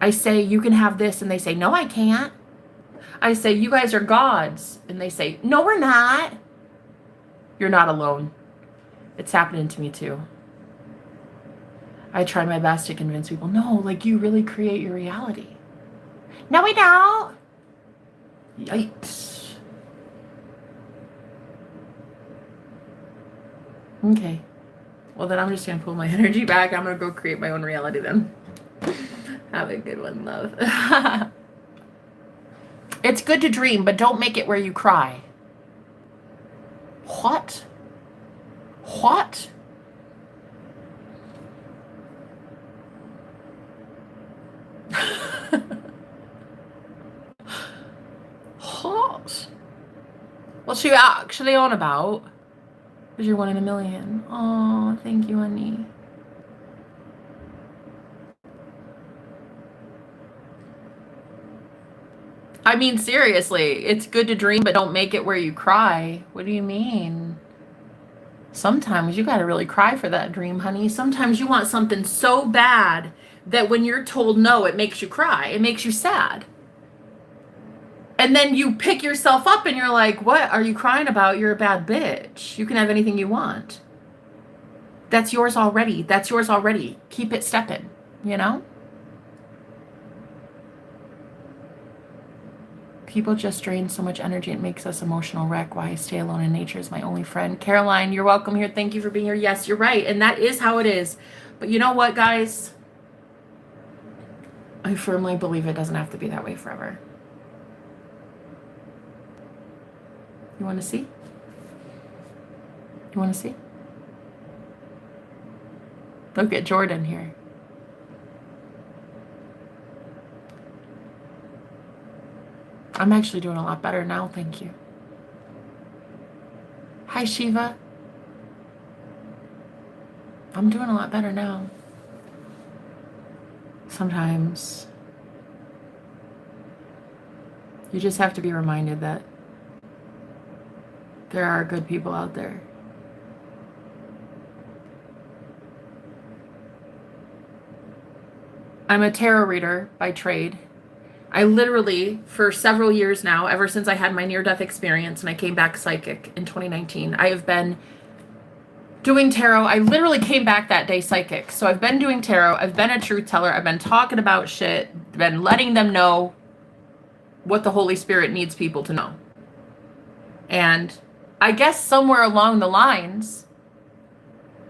I say, you can have this, and they say, no, I can't. I say, you guys are gods, and they say, no, we're not. You're not alone. It's happening to me too. I try my best to convince people, no, like, you really create your reality. No, we don't. Yikes. Okay. Well, then I'm just going to pull my energy back. I'm going to go create my own reality then. Have a good one, love. It's good to dream, but don't make it where you cry. What? What? What? What's she actually on about? Because you're 1 in a million. Oh, thank you, honey. I mean, seriously, it's good to dream, but don't make it where you cry. What do you mean? Sometimes you gotta really cry for that dream, honey. Sometimes you want something so bad that when you're told no, it makes you cry. It makes you sad. And then you pick yourself up and you're like, what are you crying about? You're a bad bitch. You can have anything you want. That's yours already. That's yours already. Keep it stepping, you know? People just drain so much energy. It makes us emotional wreck. Why I stay alone in nature is my only friend. Caroline, you're welcome here. Thank you for being here. Yes, you're right. And that is how it is. But you know what, guys? I firmly believe it doesn't have to be that way forever. You want to see? You want to see? Look at Jordan here. I'm actually doing a lot better now, thank you. Hi, Shiva. I'm doing a lot better now. Sometimes you just have to be reminded that there are good people out there. I'm a tarot reader by trade. I literally, for several years now, ever since I had my near-death experience and I came back psychic in 2019, I have been doing tarot. I literally came back that day psychic. So I've been doing tarot. I've been a truth teller. I've been talking about shit, been letting them know what the Holy Spirit needs people to know. And I guess somewhere along the lines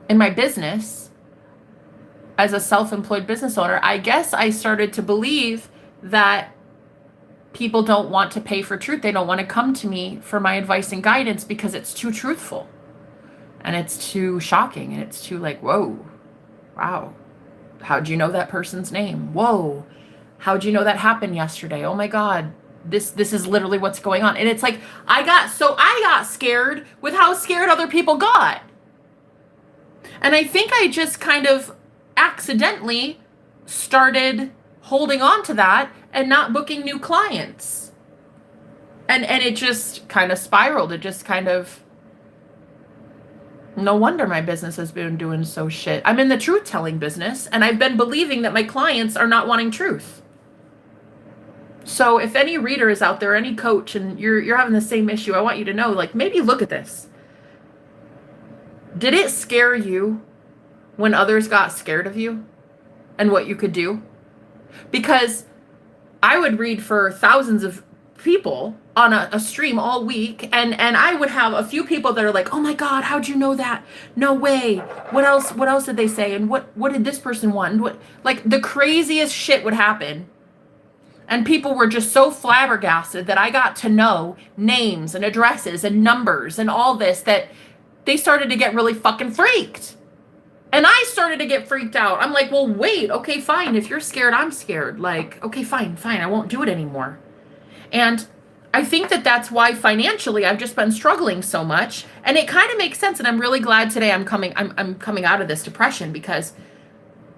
in my business, as a self-employed business owner, I guess I started to believe that people don't want to pay for truth. They don't want to come to me for my advice and guidance because it's too truthful. And it's too shocking, and it's too like, whoa, wow. How'd you know that person's name? Whoa. How'd you know that happened yesterday? Oh my God. This is literally what's going on. And it's like, I got scared with how scared other people got. And I think I just kind of accidentally started holding on to that and not booking new clients. And it just kind of spiraled. It just kind of, no wonder my business has been doing so shit. I'm in the truth telling business, and I've been believing that my clients are not wanting truth. So if any reader is out there, any coach, and you're having the same issue, I want you to know, like, maybe look at this. Did it scare you when others got scared of you and what you could do? Because I would read for thousands of people on a stream all week, and I would have a few people that are like, oh my God, how'd you know that? No way. What else did they say? And what did this person want? And what, like, the craziest shit would happen. And people were just so flabbergasted that I got to know names and addresses and numbers and all this, that they started to get really fucking freaked. And I started to get freaked out. I'm like, well, wait, okay, fine. If you're scared, I'm scared. Like, okay, fine. I won't do it anymore. And I think that that's why financially I've just been struggling so much. And it kind of makes sense. And I'm really glad today I'm coming out of this depression, because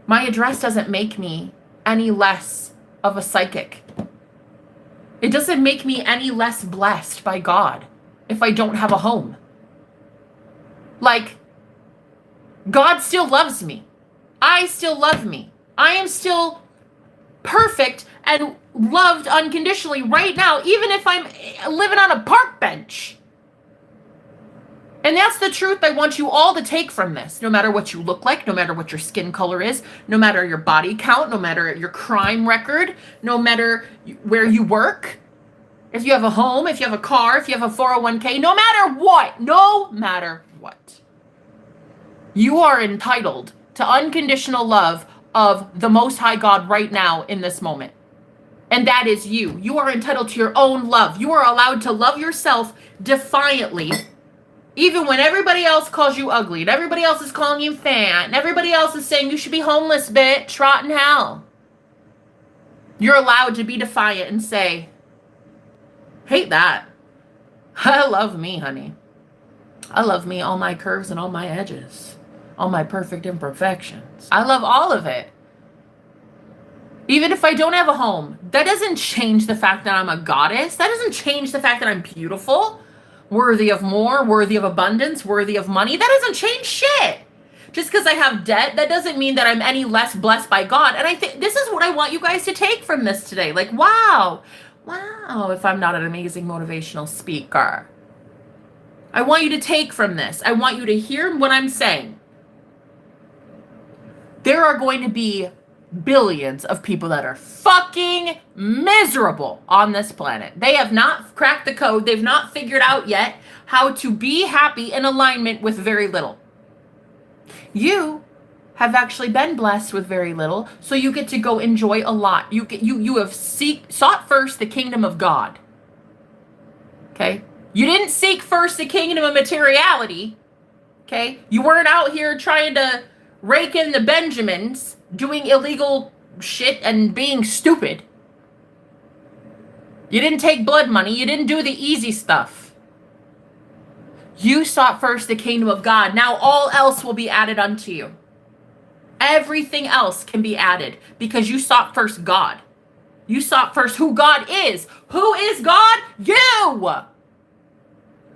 my address doesn't make me any less of a psychic. It doesn't make me any less blessed by God if I don't have a home. Like, God still loves me. I still love me. I am still perfect and loved unconditionally right now, even if I'm living on a park bench. And that's the truth I want you all to take from this. No matter what you look like, no matter what your skin color is, no matter your body count, no matter your crime record, no matter where you work, if you have a home, if you have a car, if you have a 401k, no matter what, you are entitled to unconditional love of the Most High God right now in this moment. And that is you. You are entitled to your own love. You are allowed to love yourself defiantly, even when everybody else calls you ugly, and everybody else is calling you fat, and everybody else is saying you should be homeless, bitch, rot in hell. You're allowed to be defiant and say, hate that. I love me, honey. I love me, all my curves and all my edges, all my perfect imperfections. I love all of it. Even if I don't have a home, that doesn't change the fact that I'm a goddess. That doesn't change the fact that I'm beautiful, worthy of more, worthy of abundance, worthy of money. That doesn't change shit. Just because I have debt, that doesn't mean that I'm any less blessed by God. And I think this is what I want you guys to take from this today. Like, wow, if I'm not an amazing motivational speaker. I want you to take from this. I want you to hear what I'm saying. There are going to be billions of people that are fucking miserable on this planet. They have not cracked the code. They've not figured out yet how to be happy in alignment with very little. You have actually been blessed with very little, so you get to go enjoy a lot. You have sought first the kingdom of God. Okay? You didn't seek first the kingdom of materiality. Okay? You weren't out here trying to rake in the Benjamins, doing illegal shit and being stupid. You didn't take blood money. You didn't do the easy stuff. You sought first the kingdom of God. Now all else will be added unto you. Everything else can be added because you sought first God. You sought first who God is. Who is God? You!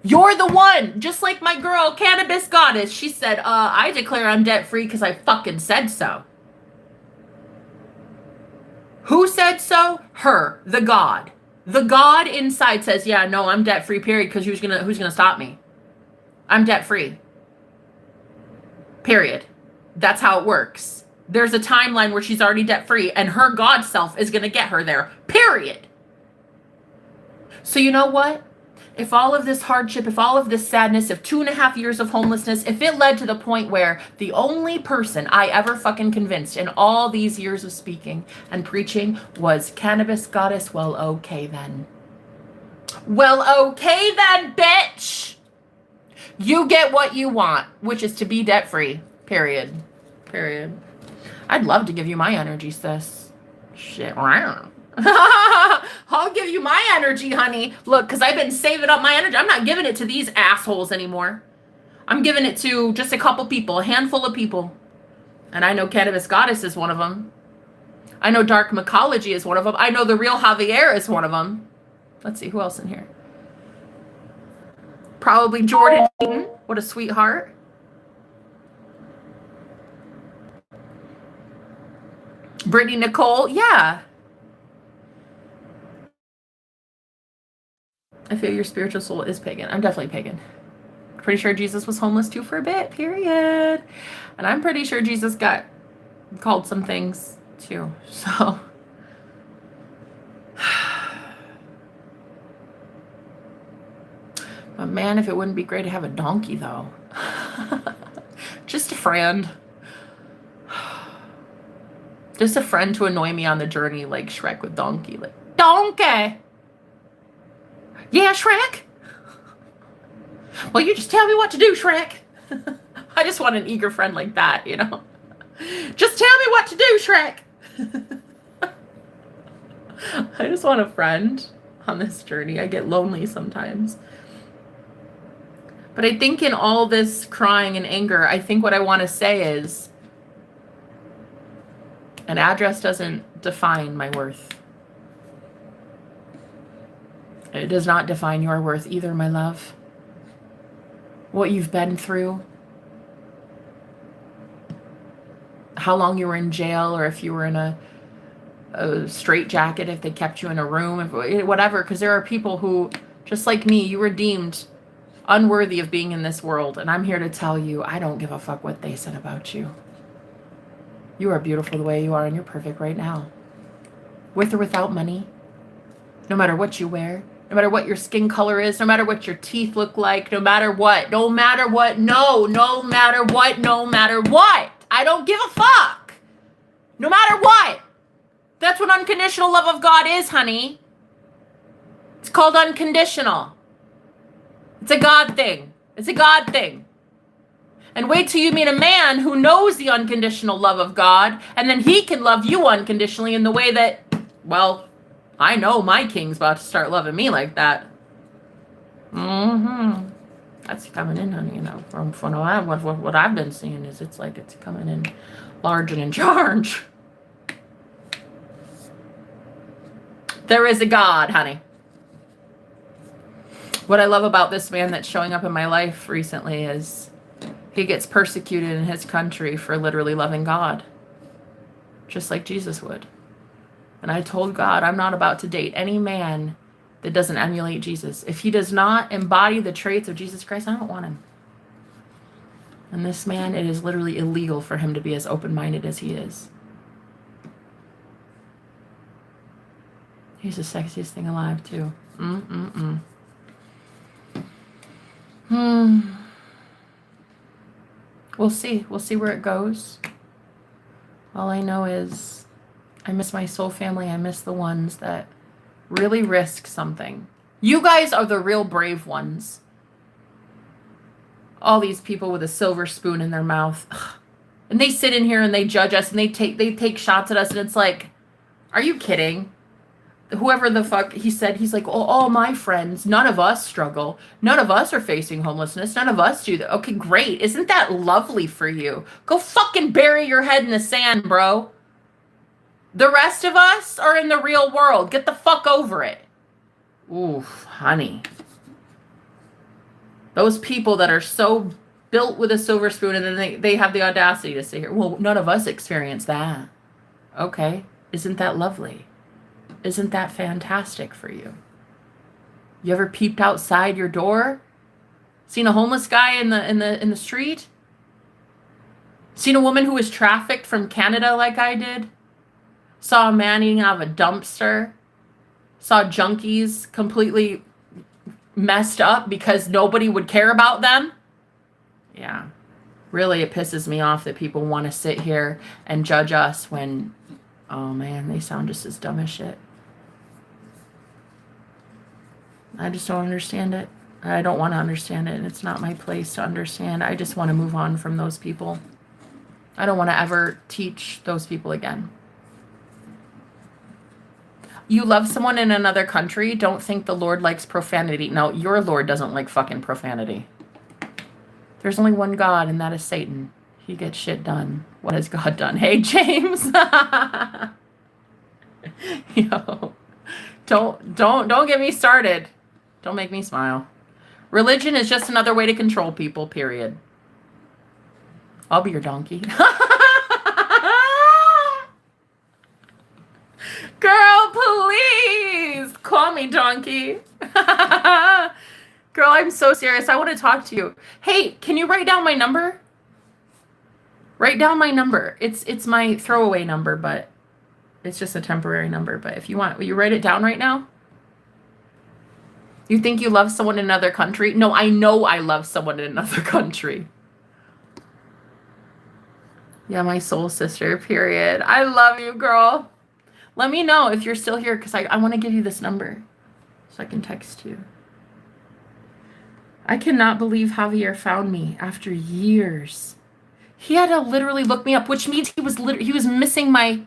You're the one. Just like my girl, Cannabis Goddess. She said, I declare I'm debt free because I fucking said so. Who said so? Her, the God. The God inside says, yeah, no, I'm debt free, period, because who's gonna stop me? I'm debt free. Period. That's how it works. There's a timeline where she's already debt-free, and her God self is going to get her there. Period. So you know what? If all of this hardship, if all of this sadness, if 2.5 years of homelessness, if it led to the point where the only person I ever fucking convinced in all these years of speaking and preaching was cannabis goddess, well, okay then. Well, okay then, bitch. You get what you want, which is to be debt-free. Period. Period. I'd love to give you my energy, sis. Shit. I'll give you my energy, honey. Look, because I've been saving up my energy. I'm not giving it to these assholes anymore. I'm giving it to just a couple people, a handful of people. And I know Cannabis Goddess is one of them. I know Dark Mycology is one of them. I know The Real Javier is one of them. Let's see, who else in here? Probably Jordan Eaton. What a sweetheart. Brittany Nicole, yeah. I feel your spiritual soul is pagan. I'm definitely pagan. Pretty sure Jesus was homeless too for a bit, period. And I'm pretty sure Jesus got called some things too, so. But man, if it wouldn't be great to have a donkey though. Just a friend. Just a friend to annoy me on the journey like Shrek with donkey. Like, donkey! Yeah, Shrek? Well, you just tell me what to do, Shrek. I just want an eager friend like that, you know? Just tell me what to do, Shrek. I just want a friend on this journey. I get lonely sometimes. But I think in all this crying and anger, I think what I want to say is an address doesn't define my worth. It does not define your worth either, my love. What you've been through, how long you were in jail, or if you were in a straitjacket, if they kept you in a room, if, whatever, because there are people who, just like me, you were deemed unworthy of being in this world. And I'm here to tell you, I don't give a fuck what they said about you. You are beautiful the way you are, and you're perfect right now. With or without money, no matter what you wear, no matter what your skin color is, no matter what your teeth look like, no matter what, no matter what, no matter what, no matter what. I don't give a fuck. No matter what. That's what unconditional love of God is, honey. It's called unconditional. It's a God thing. It's a God thing. And wait till you meet a man who knows the unconditional love of God, and then he can love you unconditionally in the way that, well, I know my king's about to start loving me like that. Mm-hmm. That's coming in, honey, you know. From what I've been seeing is it's like it's coming in large and in charge. There is a God, honey. What I love about this man that's showing up in my life recently is he gets persecuted in his country for literally loving God. Just like Jesus would. And I told God, I'm not about to date any man that doesn't emulate Jesus. If he does not embody the traits of Jesus Christ, I don't want him. And this man, it is literally illegal for him to be as open-minded as he is. He's the sexiest thing alive, too. We'll see. We'll see where it goes. All I know is I miss my soul family. I miss the ones that really risk something. You guys are the real brave ones. All these people with a silver spoon in their mouth. And they sit in here and they judge us and they take shots at us, and it's like, are you kidding? Whoever the fuck he said, he's like, oh, all my friends, none of us struggle. None of us are facing homelessness. None of us do that. Okay, great. Isn't that lovely for you? Go fucking bury your head in the sand, bro. The rest of us are in the real world. Get the fuck over it. Oof, honey. Those people that are so built with a silver spoon, and then they have the audacity to say here, well, none of us experience that. Okay. Isn't that lovely? Isn't that fantastic for you? You ever peeped outside your door? Seen a homeless guy in the street? Seen a woman who was trafficked from Canada like I did. Saw a man eating out of a dumpster. Saw junkies completely messed up because nobody would care about them. Yeah. Really, it pisses me off that people want to sit here and judge us when, oh man, they sound just as dumb as shit. I just don't understand it. I don't want to understand it, and it's not my place to understand. I just want to move on from those people. I don't want to ever teach those people again. You love someone in another country, don't think the Lord likes profanity. No, your Lord doesn't like fucking profanity. There's only one God, and that is Satan. He gets shit done. What has God done? Hey, James. Yo, don't get me started. Don't make me smile. Religion is just another way to control people, period. I'll be your donkey. Girl, please call me donkey. Girl, I'm so serious. I want to talk to you. Hey, can you write down my number? Write down my number. It's my throwaway number, but it's just a temporary number. But if you want, will you write it down right now? You think you love someone in another country? No, I know I love someone in another country. Yeah, my soul sister, period. I love you, girl. Let me know if you're still here, because I want to give you this number so I can text you. I cannot believe Javier found me after years. He had to literally look me up, which means he was missing my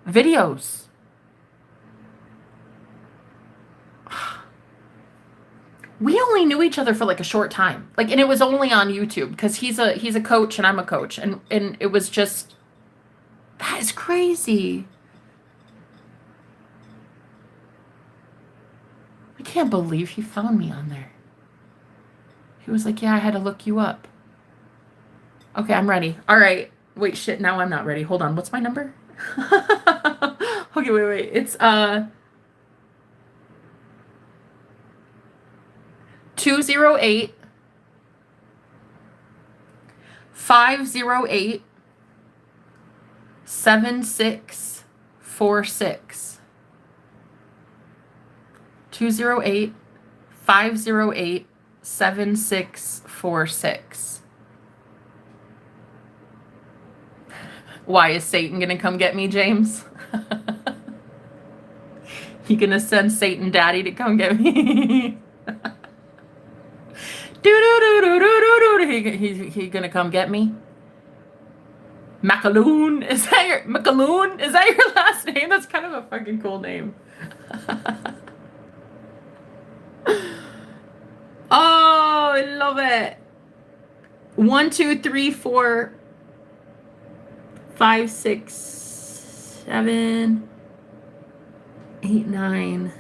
videos. We only knew each other for like a short time. Like, and it was only on YouTube because he's a coach and I'm a coach. And it was just, that is crazy. I can't believe he found me on there. He was like, yeah, I had to look you up. Okay, I'm ready. All right. Wait, shit. Now I'm not ready. Hold on. What's my number? Okay, wait. It's 208 508 7646. 208 508 7646. Why is Satan gonna come get me, James? He gonna send Satan Daddy to come get me? He gonna come get me? Macaloon? Is that your last name? That's kind of a fucking cool name. Oh, I love it. 1, 2, 3, 4, 5, 6, 7, 8, 9.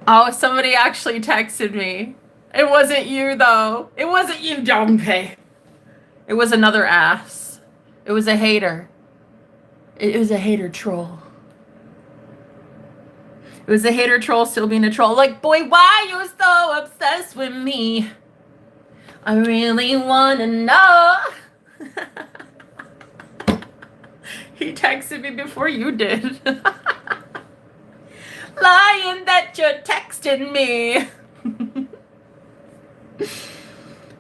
Oh, somebody actually texted me. It wasn't you, though. It wasn't you, donkey. It was another ass. It was a hater. It was a hater troll. It was a hater troll still being a troll. Like, boy, why you so obsessed with me? I really want to know. He texted me before you did. Lying that you're texting me.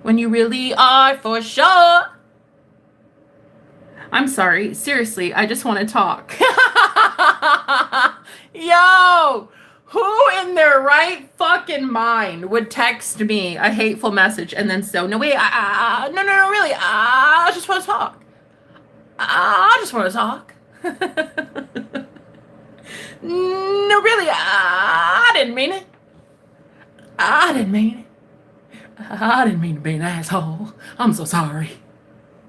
When you really are for sure. I'm sorry. Seriously, I just want to talk. Yo, who in their right fucking mind would text me a hateful message and then say, no, wait, no, really, I just want to talk. I just want to talk. No, really, I didn't mean it. I didn't mean it. I didn't mean to be an asshole. I'm so sorry.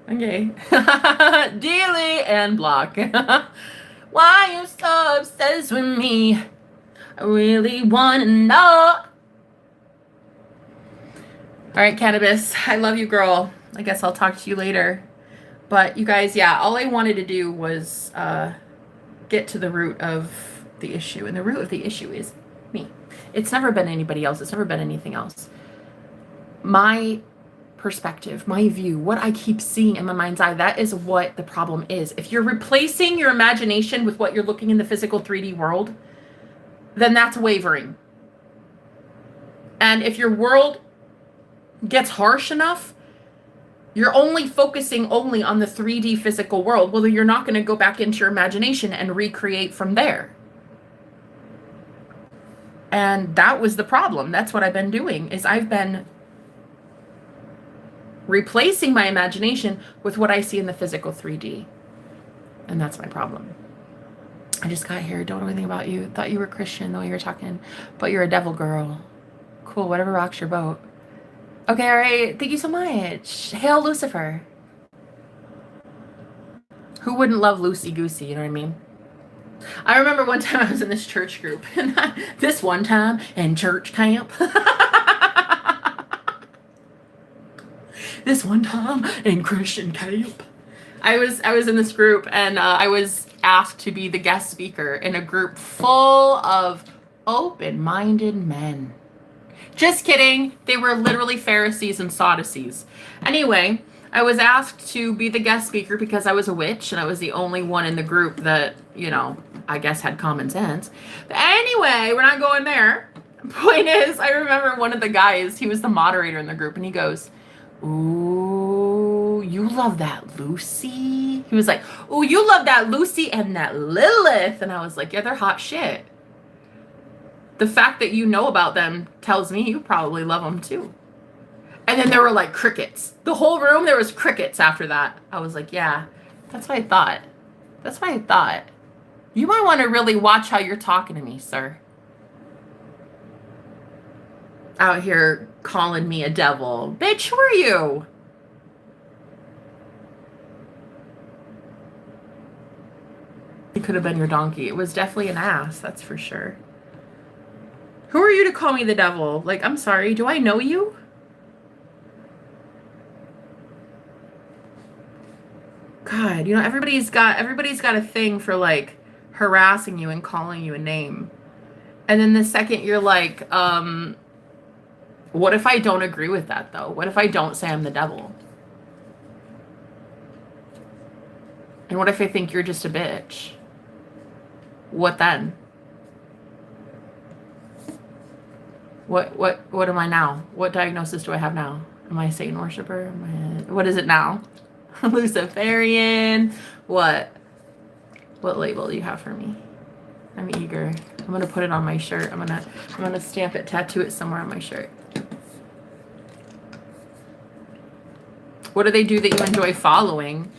Okay. Delete and block. Why you so obsessed with me? I really want to know. All right, Cannabis. I love you, girl. I guess I'll talk to you later. But you guys, yeah, all I wanted to do was get to the root of the issue. And the root of the issue is me. It's never been anybody else. It's never been anything else. My perspective, my view, what I keep seeing in my mind's eye, that is what the problem is. If you're replacing your imagination with what you're looking in the physical 3D world, then that's wavering. And if your world gets harsh enough, you're only focusing only on the 3D physical world. Well, you're not going to go back into your imagination and recreate from there. And that was the problem. That's what I've been doing, is I've been replacing my imagination with what I see in the physical 3D. And that's my problem. I just got here. Don't know anything about you. Thought you were Christian the way you were talking, but you're a devil girl. Cool. Whatever rocks your boat. Okay. All right. Thank you so much. Hail Lucifer. Who wouldn't love Loosey Goosey? You know what I mean? I remember one time I was in this church group, and this one time in church camp, this one time in Christian camp, I was in this group, and I was asked to be the guest speaker in a group full of open-minded men. Just kidding. They were literally Pharisees and Sadducees. Anyway, I was asked to be the guest speaker because I was a witch, and I was the only one in the group that, you know, I guess had common sense. But anyway, we're not going there. Point is, I remember one of the guys, he was the moderator in the group, and he goes, "Ooh, you love that Lucy?" He was like, "Ooh, you love that Lucy and that Lilith." And I was like, "Yeah, they're hot shit. The fact that you know about them tells me you probably love them too." And then there were like crickets. The whole room, there was crickets after that. I was like, yeah, that's what I thought. That's what I thought. You might want to really watch how you're talking to me, sir. Out here calling me a devil. Bitch, who are you? It could have been your donkey. It was definitely an ass, that's for sure. Who are you to call me the devil? Like, I'm sorry, do I know you? God, you know, everybody's got a thing for like harassing you and calling you a name. And then the second you're like, what if I don't agree with that though? What if I don't say I'm the devil? And what if I think you're just a bitch? What then? What am I now? What diagnosis do I have now? Am I a Satan worshiper? What is it now? Luciferian. What label do you have for me? I'm eager. I'm gonna put it on my shirt. I'm gonna stamp it, tattoo it somewhere on my shirt. What do they do that you enjoy following?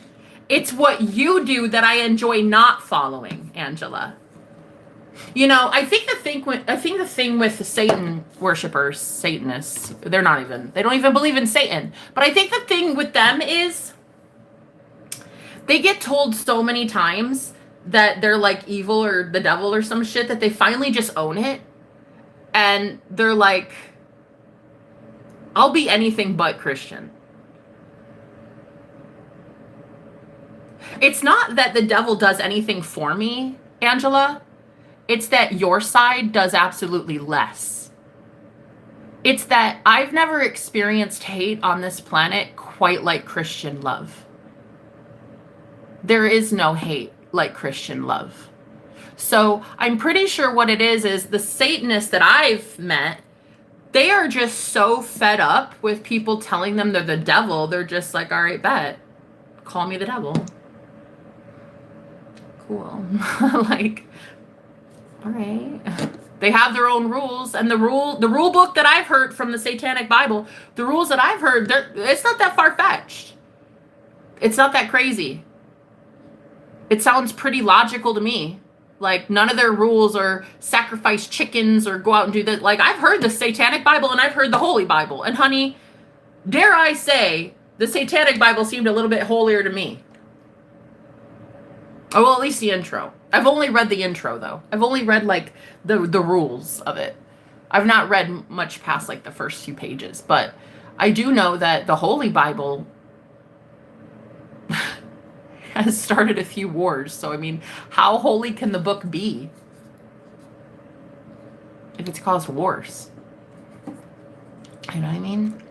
It's what you do that I enjoy not following, Angela. You know, I think the thing with Satan worshipers, Satanists, they don't even believe in Satan. But I think the thing with them is they get told so many times that they're like evil or the devil or some shit that they finally just own it. And they're like, I'll be anything but Christian. It's not that the devil does anything for me, Angela. It's that your side does absolutely less. It's that I've never experienced hate on this planet quite like Christian love. There is no hate like Christian love. So I'm pretty sure what it is the Satanists that I've met, they are just so fed up with people telling them they're the devil. They're just like, all right, bet. Call me the devil. Cool. Like, all right. They have their own rules, and the rule book that I've heard from the Satanic Bible, the rules that I've heard, it's not that far-fetched. It's not that crazy. It sounds pretty logical to me. Like, none of their rules are sacrifice chickens or go out and do that. Like, I've heard the Satanic Bible and I've heard the Holy Bible. And honey, dare I say, the Satanic Bible seemed a little bit holier to me. Oh, well, at least the intro. I've only read the intro, though. I've only read, like, the rules of it. I've not read much past, like, the first few pages. But I do know that the Holy Bible has started a few wars. So, I mean, how holy can the book be if it's caused wars? You know what I mean?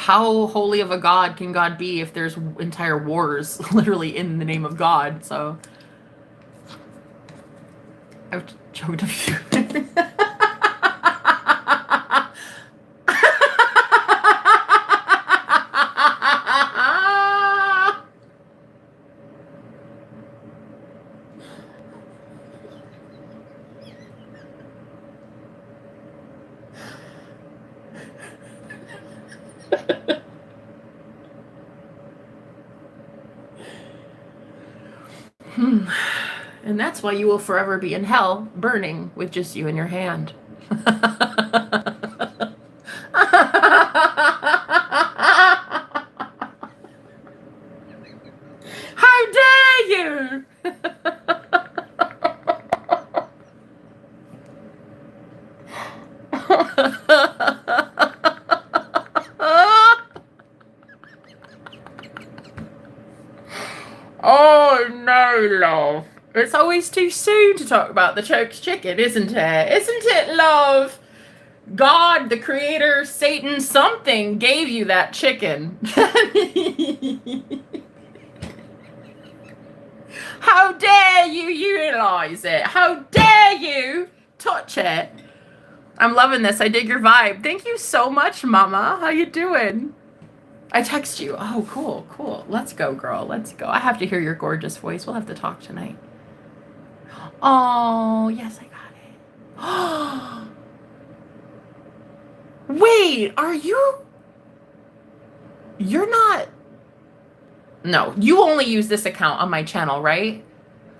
how holy of a God can God be if there's entire wars literally in the name of God? So I've choked a few. And that's why you will forever be in hell, burning with just you in your hand. How dare you! Oh no, love. It's always too soon to talk about the choked chicken, isn't it? Isn't it, love? God, the creator, Satan, something gave you that chicken. How dare you utilize it? How dare you touch it? I'm loving this. I dig your vibe. Thank you so much, Mama. How you doing? I text you. Oh, cool, cool. Let's go, girl. Let's go. I have to hear your gorgeous voice. We'll have to talk tonight. Oh, yes, I got it. Wait, are you? You're not. No, you only use this account on my channel, right?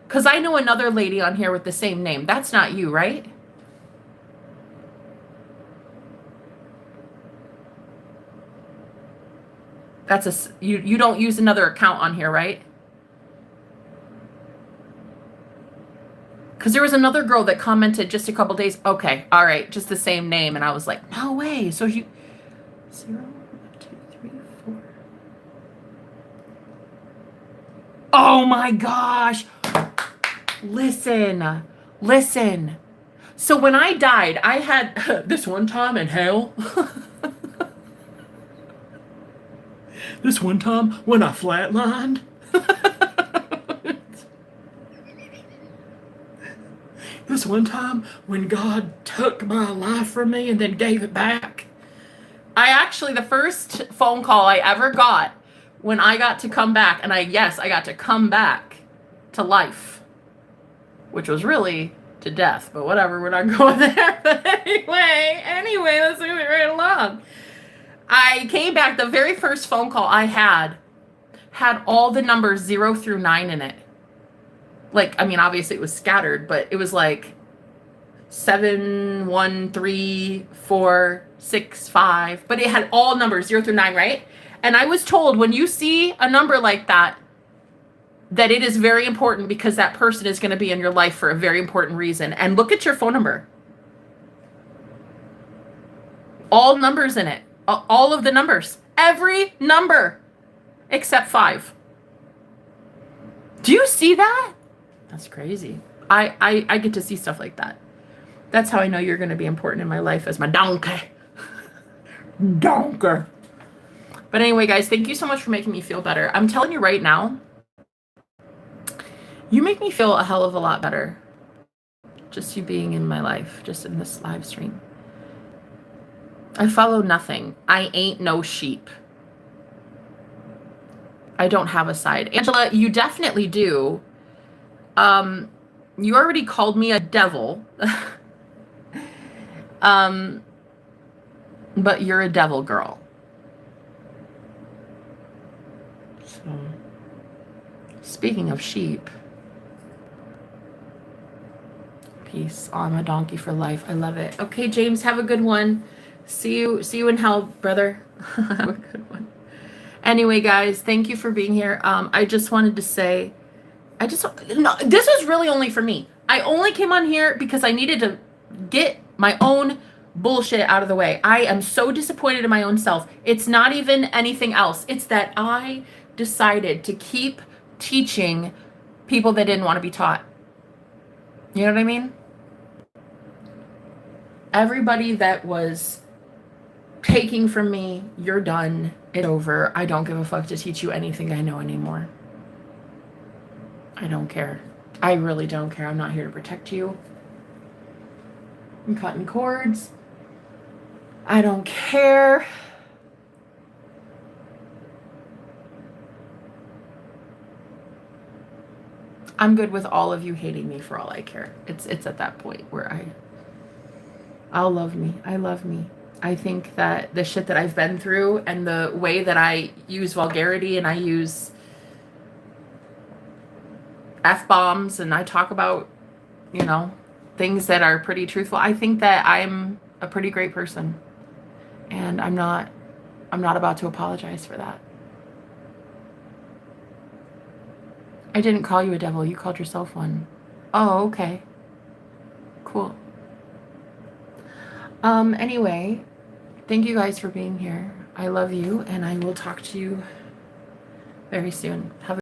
Because I know another lady on here with the same name. That's not you, right? That's a you don't use another account on here, right? Because there was another girl that commented just a couple days. Okay, all right, just the same name, and I was like, no way. So you 0, 1, 2, 3, 4. Oh my gosh! Listen, listen. So when I died, I had this one time in hell. This one time when I flatlined. This one time when God took my life from me and then gave it back. I actually, the first phone call I ever got when I got to come back, and I got to come back to life, which was really to death, but whatever, we're not going there. But anyway, let's move it right along. I came back, the very first phone call I had all the numbers 0 through 9 in it. Like, I mean, obviously it was scattered, but it was like 7, 1, 3, 4, 6, 5, but it had all numbers 0 through 9, right? And I was told when you see a number like that it is very important because that person is going to be in your life for a very important reason. And look at your phone number. All numbers in it. All of the numbers. Every number except 5. Do you see that? That's crazy. I get to see stuff like that. That's how I know you're going to be important in my life as my donkey. Donker. But anyway, guys, thank you so much for making me feel better. I'm telling you right now, you make me feel a hell of a lot better. Just you being in my life, just in this live stream. I follow nothing. I ain't no sheep. I don't have a side. Angela, you definitely do. You already called me a devil. But you're a devil girl. So, speaking of sheep. Peace. Oh, I'm a donkey for life. I love it. Okay, James, have a good one. See you in hell, brother. Have a good one. Anyway, guys, thank you for being here. I just wanted to say, this was really only for me. I only came on here because I needed to get my own bullshit out of the way. I am so disappointed in my own self. It's not even anything else. It's that I decided to keep teaching people that didn't want to be taught. You know what I mean? Everybody that was taking from me. You're done. It's over. I don't give a fuck to teach you anything I know anymore. I don't care. I really don't care. I'm not here to protect you. I'm cutting cords. I don't care. I'm good with all of you hating me for all I care. It's at that point where I'll love me. I love me. I think that the shit that I've been through and the way that I use vulgarity and I use F-bombs and I talk about, you know, things that are pretty truthful. I think that I'm a pretty great person. And I'm not about to apologize for that. I didn't call you a devil. You called yourself one. Oh, okay. Cool. Anyway, thank you guys for being here. I love you, and I will talk to you very soon. Have a